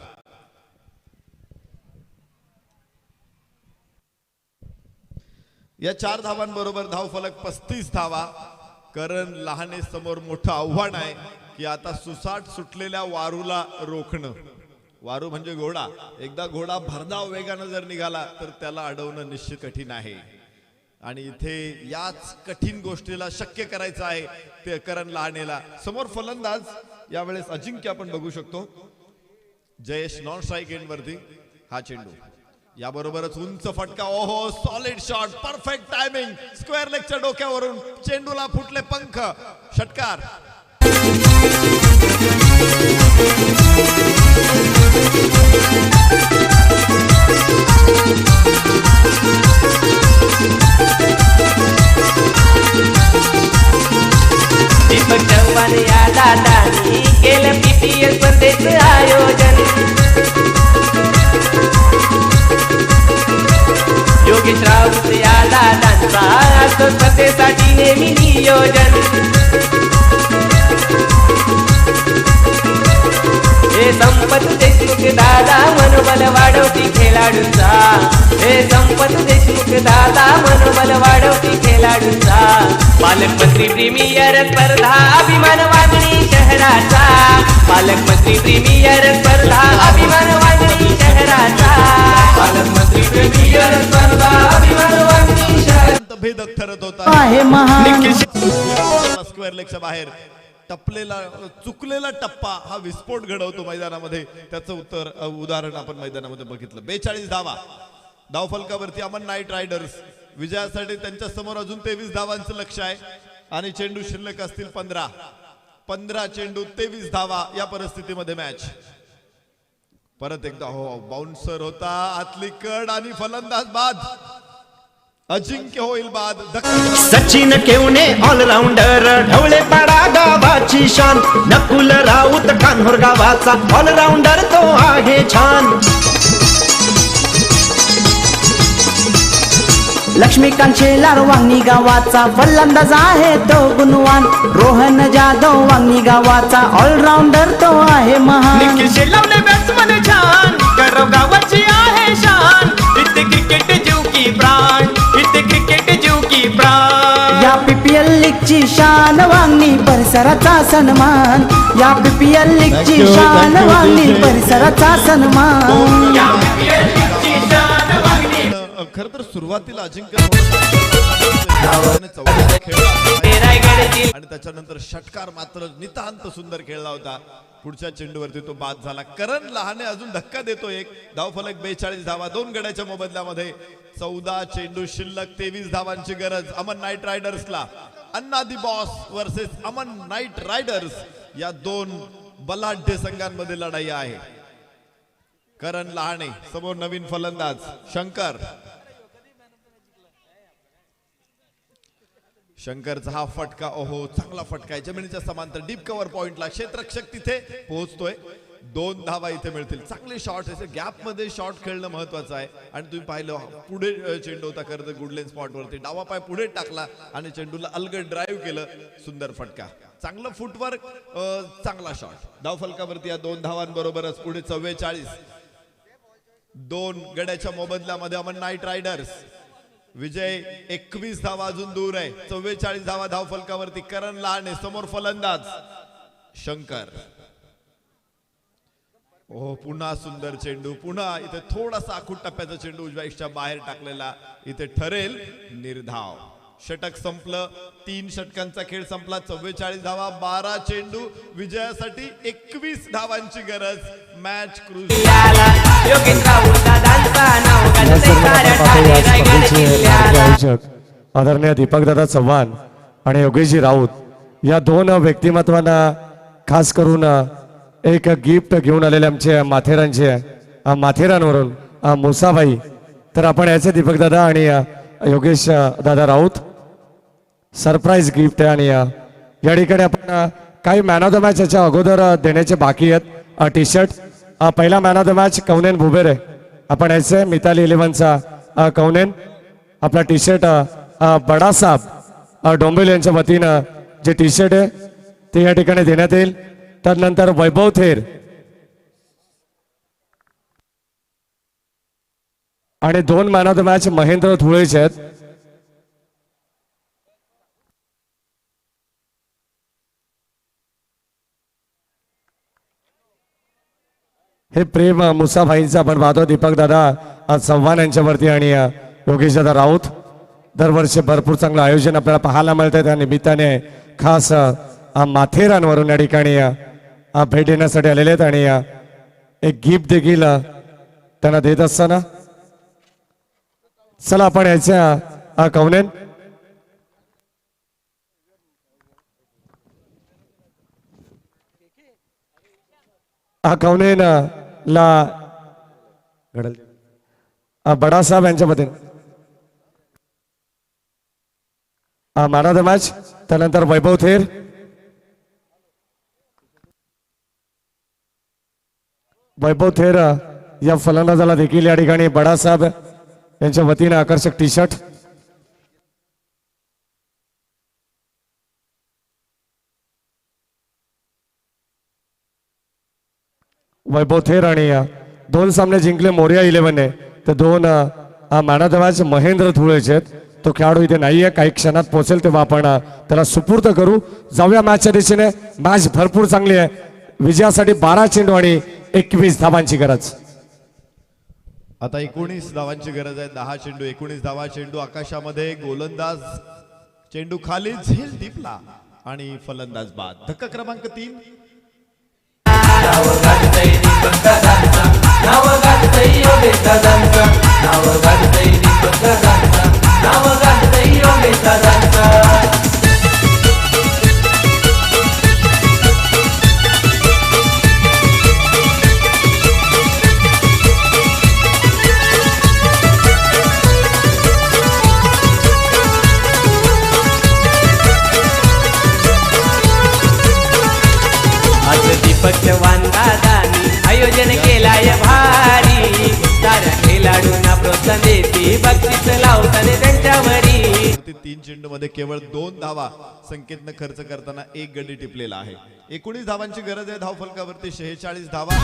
या 4 धावांबरोबर धावफलक 35 धावा. करण लहाने समोर मोठं आव्हान आहे की आता सुसाट सुटलेल्या वारूला रोखणं. वारू म्हणजे घोडा. एकदा घोडा भरधाव वेगानं जर निघाला तर त्याला अडवणं निश्चित कठीण आहे. आणि इथे याच कठीण गोष्टीला शक्य करायचं आहे ते करण लहानेला. समोर फलंदाज यावेळेस अजिंक्य आपण बघू शकतो. जयेश नॉन स्ट्राईक एंड वरती हा चेंडू. याबरोबरच उंच फटका. ओहो solid shot. Perfect timing. Square लेगच्या डोक्यावरून चेंडूला फुटले पंख. षटकार. दीपक चव्हाण या दादानी केलं PPL स्पर्धेचं आयोजन. योगेश राऊत या दादांचा असतो स्पर्धेसाठी नेहमी नियोजन. हे संपत देशमुख दादा मनोबल वाढवती खेळाडूंचा. हे संपत देशमुख दादा मनोबल वाढवती खेळाडूंचा. पालकमंत्री प्रीमियर स्पर्धा अभिमान वागणी शहराचा. पालकमंत्री प्रीमियर स्पर्धा अभिमान वागणी शहराचा. पालकमंत्री प्रीमियर स्पर्धा अभिमान वागणी शहराचा. भेदक ठरत होता. आहे महान. स्क्वेअर लेगच्या बाहेर टपलेला चुकलेला टप्पा हा विस्फोट घडवतो मैदानामध्ये. त्याचं उदाहरण आपण मैदानामध्ये बघितलं. 42 धावा धावफलकावरती अमन नाईट रायडर्स. विजयासाठी त्यांच्या समोर अजून 23 धावांचं लक्ष आहे आणि चेंडू शिल्लक असतील 15 चेंडू 23 धावा. या परिस्थितीमध्ये मॅच परत एकदा बाउन्सर होता. आतली कड आणि फलंदाज बाद. अजिंक्य होईल बाद. सचिन केवणे ऑलराऊंडर. ढवळे पाडा गावाची शान. नकुल राऊत कान्होर गावाचा ऑलराऊंडर तो आहे छान. लक्ष्मीकांत शेलार वांगी गावाचा फलंदाज आहे तो गुणवान. रोहन जाधव वांगी गावाचा ऑलराऊंडर तो आहे महान. निखिल लावले बॅट्समन छान. करव गावाची आहे शान. इथे क्रिकेट जीव की प्राण. इथे क्रिकेट जीव की प्राण. या PPL लीगची शान वांगणी परिसराचा सन्मान. या PPL लीगची शान वांगणी परिसराचा सन्मान. या PPL लीगची शान वांगणी. खर तर सुरुवातीला अजिंक्य आणि त्याच्यानंतर षटकार मात्र नितांत सुंदर खेळला होता. पुढच्या चेंडूवरती तो बाद झाला. करण लहाने अजून धक्का देतो. एक धावफलक 42 धावा 2 गड्याच्या मोबदल्यामध्ये. 14 चेंडू शिल्लक 23 धावांची गरज अमन नाईट रायडर्सला. Anna the Boss versus Aman Knight Riders या 2 बलाढ्य संघांमध्ये लढाई आहे. करण लहाने समोर नवीन फलंदाज शंकर. शंकरचा हा फटका. ओहो चांगला फटका आहे. जमिनीच्या समांतर डीप कव्हर पॉइंटला. क्षेत्ररक्षक तिथे पोहोचतोय. 2 धावा इथे मिळतील. चांगले शॉट असे गॅप मध्ये शॉट खेळणं महत्वाचं आहे. आणि तुम्ही पाहिलं पुढे चेंडू होता खरं तर गुडलेन स्पॉट वरती. डावा पाय पुढे टाकला आणि चेंडूला अलगद ड्राईव्ह केलं. सुंदर फटका. चांगलं फुटवर्क. चांगला शॉट. धावफलकावरती या 2 धावांबरोबरच पुढे 44. 2 गड्याच्या मोबदल्यामध्ये अमन नाईट रायडर्स. विजय 21 धावा अजून दूर आहे. 44 धावा धावफलकावरती. करण लहाने समोर फलंदाज शंकर. ओ पुन्हा सुंदर चेंडू. पुन्हा इथे थोडासा आखूट टप्प्याचा चेंडू उजव्या इष्टच्या बाहेर टाकलेला. इथे ठरेल निर्धाव. षटक संपलं. 3 षटकांचा खेळ संपला. 44 धावा 12 चेंडू. विजयासाठी 21 धावांची गरज. Match cruise. आयोजक आदरणीय दीपकदादा चव्हाण आणि योगेशजी राऊत या 2 व्यक्तिमत्वांना खास करून एक गिफ्ट घेऊन आलेले आमचे माथेरानचे माथेरानवरून मुसाबाई. तर आपण याचे दीपकदादा आणि योगेश दादा राऊत सरप्राईज गिफ्ट आहे. आणि या ठिकाणी आपण काही मॅन ऑफ द मॅच याच्या अगोदर देण्याचे बाकी आहेत. T shirt. पहिला मॅन ऑफ द मॅच कौनेन भुबेरे. आपण याचे मिताली 11चा कौनेन. आपला टी शर्ट बडासाहेब डोंबिवली यांच्या वतीनं जे टी शर्ट आहे ते या ठिकाणी देण्यात येईल. त्यानंतर वैभव थेर आणि 2 man of the match Mahendra धुळेचे आहेत. हे प्रेम मुसाभाईंचं आपण पाहतो. दीपक दादा आज चव्हाण यांच्यावरती आणि योगेश दादा राऊत. दरवर्षी भरपूर चांगलं आयोजन आपल्याला पाहायला मिळतं. त्या निमित्ताने खास माथेरानवरून या ठिकाणी भेट देण्यासाठी आलेले आहेत आणि एक गिफ्ट देखील त्यांना देत असताना. चला आपण याच्या कवनेन कवनेन ला घडल बडा साहेब यांच्या मते मॅन ऑफ द मॅच. त्यानंतर वैभव थेर, वैभव थेर या फलंदाजाला देखील या ठिकाणी बडा साहेब यांच्या वतीने आकर्षक टी शर्ट. वैभव थेर आणि 2 सामने जिंकले मोरिया 11ने. तर 2 man of the match Mahendra धुळेचे आहेत. तो खेळाडू इथे नाहीये, काही क्षणात पोहोचेल तेव्हा आपण त्याला सुपूर्द करू. जाऊया मॅचच्या दिशेने. मॅच भरपूर चांगली आहे. विजयासाठी 12 चेंडू आणि 21 धावांची गरज. आता 19 धावांची गरज आहे. 10 चेंडू 19 धावा. चेंडू आकाशामध्ये, गोलंदाज चेंडू खाली झेल टिपला आणि फलंदाज बाद. धक्का क्रमांक 3. नाव गाजतंय दीपक दादांचा, नाव गाजतंय योगेश दादांचा, नाव गाजतंय दीपक दादांचा, नाव गाजतंय योगेश दादांचा. आज दीपक चव्हाण दादांनी आयोजन केलाय भारी. साऱ्या खेळाडूंना प्रोत्साहन देती, बक्षीस लावताना त्यांच्यावरी. 3 चेंडू मध्ये केवळ 2 धावा संकेतनं खर्च करताना 1 गडी टिपलेला आहे. 19 धावांची गरज आहे. धाव फलकावरती 46 धावा.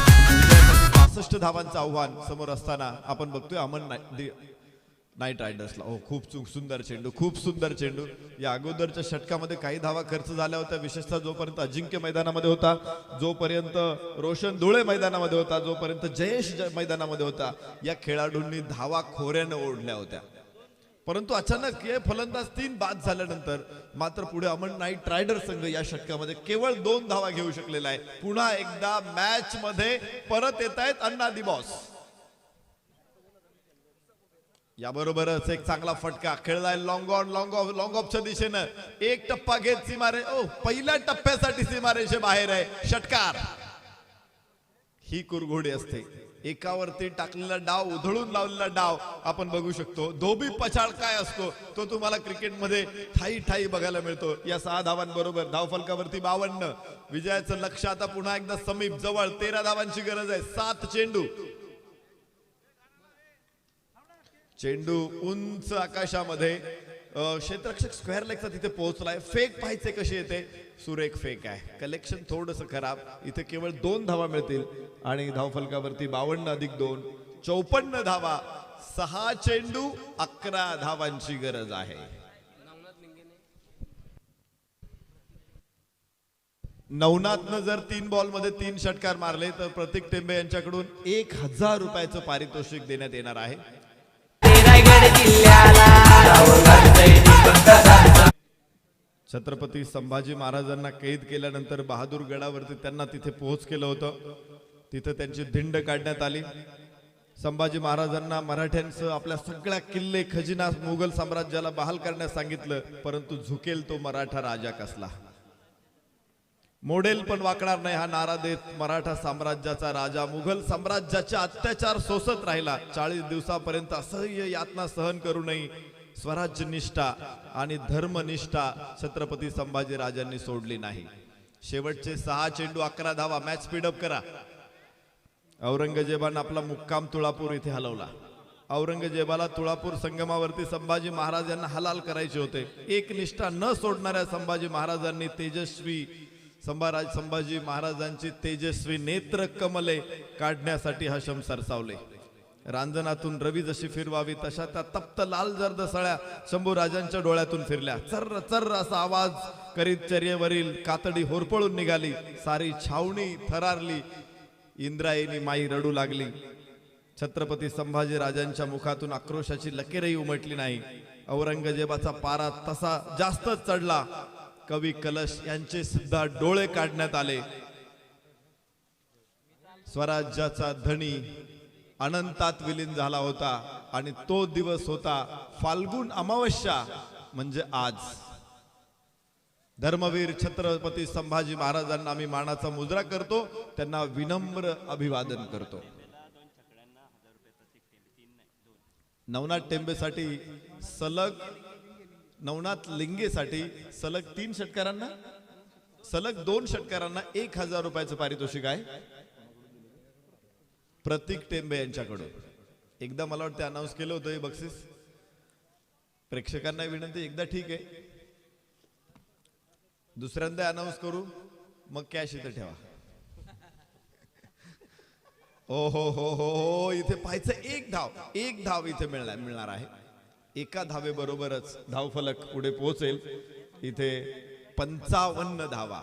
65 धावांचं आव्हान समोर असताना आपण बघतोय अमन नाईट रायडर्सला. हो, खूप सुंदर चेंडू, खूप सुंदर चेंडू. या अगोदरच्या षटकामध्ये काही धावा खर्च झाल्या होत्या, विशेषतः जोपर्यंत अजिंक्य मैदानामध्ये होता, जोपर्यंत रोशन धुळे मैदानामध्ये होता, जोपर्यंत जयेश मैदानामध्ये होता, या खेळाडूंनी धावा खोऱ्यानं ओढल्या होत्या. परंतु अचानक हे फलंदाज 3 बाद झाल्यानंतर मात्र पुढे अमन नाईट रायडर संघ या षटकामध्ये केवळ 2 धावा घेऊ शकलेला आहे. पुन्हा एकदा मॅच मध्ये परत येत आहेत अण्णा दी बॉस. याबरोबरच एक चांगला फटका खेळलाय लॉंग ऑफच्या दिशेनं. 1 टप्पा घेत सीमारे, पहिल्या टप्प्यासाठी सीमारेषे बाहेर आहे. षटकार. ही कुरघोडी असते. एकावरती टाकलेला डाव, उधळून लावलेला डाव आपण बघू शकतो. धोबी पछाड काय असतो तो तुम्हाला क्रिकेटमध्ये ठाई ठाई बघायला मिळतो. या 6 धावांबरोबर धाव फलकावरती 52. विजयाचं लक्ष आता पुन्हा एकदा समीप जवळ. 13 धावांची गरज आहे. 7 चेंडू. चेंडू उंच आकाशामध्ये. क्षेत्ररक्षक स्क्वेअर लेगचा तिथे पोहोचलाय. फेक पाहायचे कशी येते. सुरेख फेक आहे. कलेक्शन थोडंसं खराब. इथे केवळ 2 धावा मिळतील आणि धाव फलकावरती 52 अधिक 2 54 धावा. 6 चेंडू 11 धावांची गरज आहे. नवनाथनं जर 3 बॉलमध्ये 3 षटकार मारले तर प्रतीक टेंबे यांच्याकडून 1000 रुपयाचं पारितोषिक देण्यात येणार आहे. छत्रपती संभाजी महाराजांना कैद केल्यानंतर बहादूर गडावरती त्यांना तिथे पोहोच केलं होतं. तिथे त्यांची धिंड काढण्यात आली. संभाजी महाराजांना मराठ्यांसह आपल्या सगळ्या किल्ले खजिना मुघल साम्राज्याला बहाल करण्यास सांगितलं, परंतु झुकेल तो मराठा राजा कसला. मोडेल पण वाकणार नाही हा नारा देत मराठा साम्राज्याचा राजा मुघल साम्राज्याचे अत्याचार सोसत राहिला. 40 दिवसापर्यंत असह्य यातना सहन करूनही स्वराज्य निष्ठा आणि धर्मनिष्ठा छत्रपती संभाजी राजांनी सोडली नाही. शेवटचे 6 चेंडू 11 धावा. मॅच स्पीडअप करा. औरंगजेबानं आपला मुक्काम तुळापूर इथे हलवला. औरंगजेबाला तुळापूर संगमावरती संभाजी महाराज यांना हलाल करायचे होते. एक निष्ठा न सोडणाऱ्या संभाजी महाराजांनी तेजस्वी संभाजी महाराजांची तेजस्वी नेत्र कमले काढण्यासाठी हशम सरसावले. रांजणातून रवी जशी फिरवावी तशा त्या तप्त लाल जर्द सळ्या शंभू राजांच्या डोळ्यातून फिरल्या. चर्र चर्र असा आवाज करीत चर्येवरील कातडी होरपळून निघाली. सारी छावणी थरारली. इंद्रायणी माई रडू लागली. छत्रपती संभाजी राजांच्या मुखातून आक्रोशाची लकीरही उमटली नाही. औरंगजेबाचा पारा तसा जास्तच चढला. कवी कलश यांचे सुद्धा डोळे काढण्यात आले. स्वराज्याचा धनी अनंतात विलीन झाला होता आणि तो दिवस होता फाल्गुन अमावस्या म्हणजे आज. धर्मवीर छत्रपती संभाजी महाराजांना आम्ही मानाचा मुजरा करतो, त्यांना विनम्र अभिवादन करतो. नवनाथ टेंबेसाठी सलग, नवनाथ लिंगेसाठी सलग 3 षटकारांना, सलग 2 षटकारांना 1000 रुपयाचं पारितोषिक आहे प्रतीक टेंबे यांच्याकडून. एकदा मला वाटतं अनाऊन्स केलं होतं हे बक्षीस. प्रेक्षकांना विनंती, एकदा ठीक आहे, दुसऱ्यांदा अनाऊन्स करू, मग कॅश इथे ठेवा. ओ हो हो हो हो, इथे पाहायचं एक धाव इथे मिळणार आहे. एका धावेबरोबरच धावफलक पुढे पोहोचेल. इथे 55 धावा.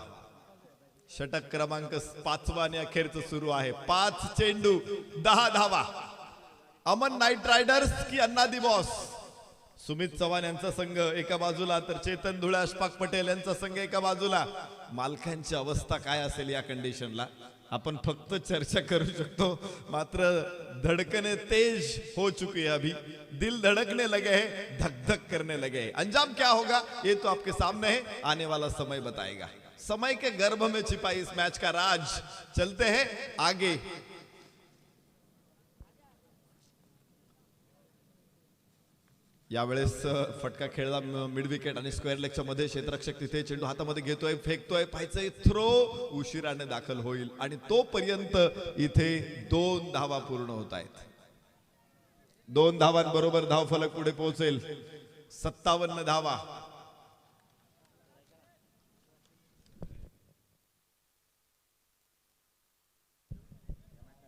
षटक क्रमांक 5 आणि अखेरचं सुरू आहे. 5 चेंडू 10 धावा. अमन नाईट रायडर्स की अण्णादी बॉस. सुमित चव्हाण यांचा संघ एका बाजूला, तर चेतन धुळे, अशफाक पटेल यांचा संघ एका बाजूला. मालकांची अवस्था काय असेल या कंडिशनला आपण फक्त चर्चा करू शकतो. मात्र धड़कने तेज हो चुकी है, अभी दिल धड़कने लगे हैं, धक धक करने लगे हैं. अंजाम क्या होगा ये तो आपके सामने है, आने वाला समय बताएगा. समय के गर्भ में छिपा इस मैच का राज. चलते हैं आगे. यावेळेस फटका खेळला मिड विकेट आणि स्क्वेअर लेगच्या मध्ये. क्षेत्ररक्षक तिथे चेंडू हातामध्ये घेतोय, फेकतोय, पाहायचंय थ्रो उशिराने दाखल होईल आणि तोपर्यंत इथे 2 धावा पूर्ण होत आहेत. 2 धावांबरोबर धावफलक पुढे पोहोचेल. 57 धावा.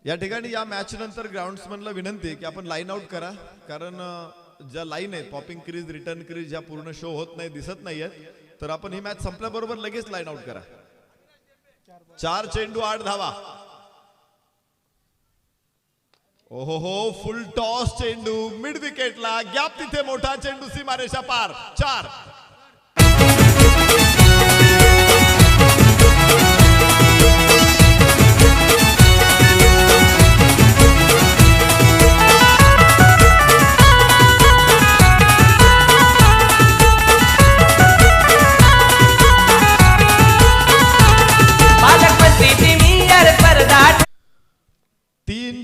या ठिकाणी या मॅच नंतर ग्राउंड्समनला विनंती की आपण लाईन आउट करा, कारण ज्या लाईन आहेत पॉपिंग क्रीज, रिटर्न क्रीज, ज्या पूर्ण शो होत नाही, दिसत नाहीयेत, तर आपण ही मॅच संपल्याबरोबर लगेच लाईन आउट करा. 4 चेंडू 8 धावा. ओहो हो, फुल टॉस चेंडू मिड विकेटला. गॅप तिथे मोठा चेंडू सीमारेषा पार. 4.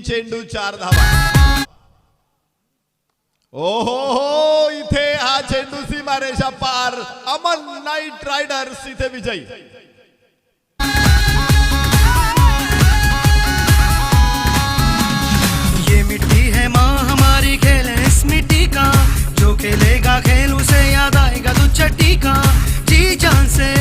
चेंडू 4 धावा. ओहो हो, इथे हा चेंडू सीमारेषा पार. अमन नाईट रायडर्स इथे विजयी. ये मिट्टी है माँ हमारी, खेल है इस मिट्टी का. जो खेलेगा खेल उसे याद आएगा 2 चट्टी का. जी जान से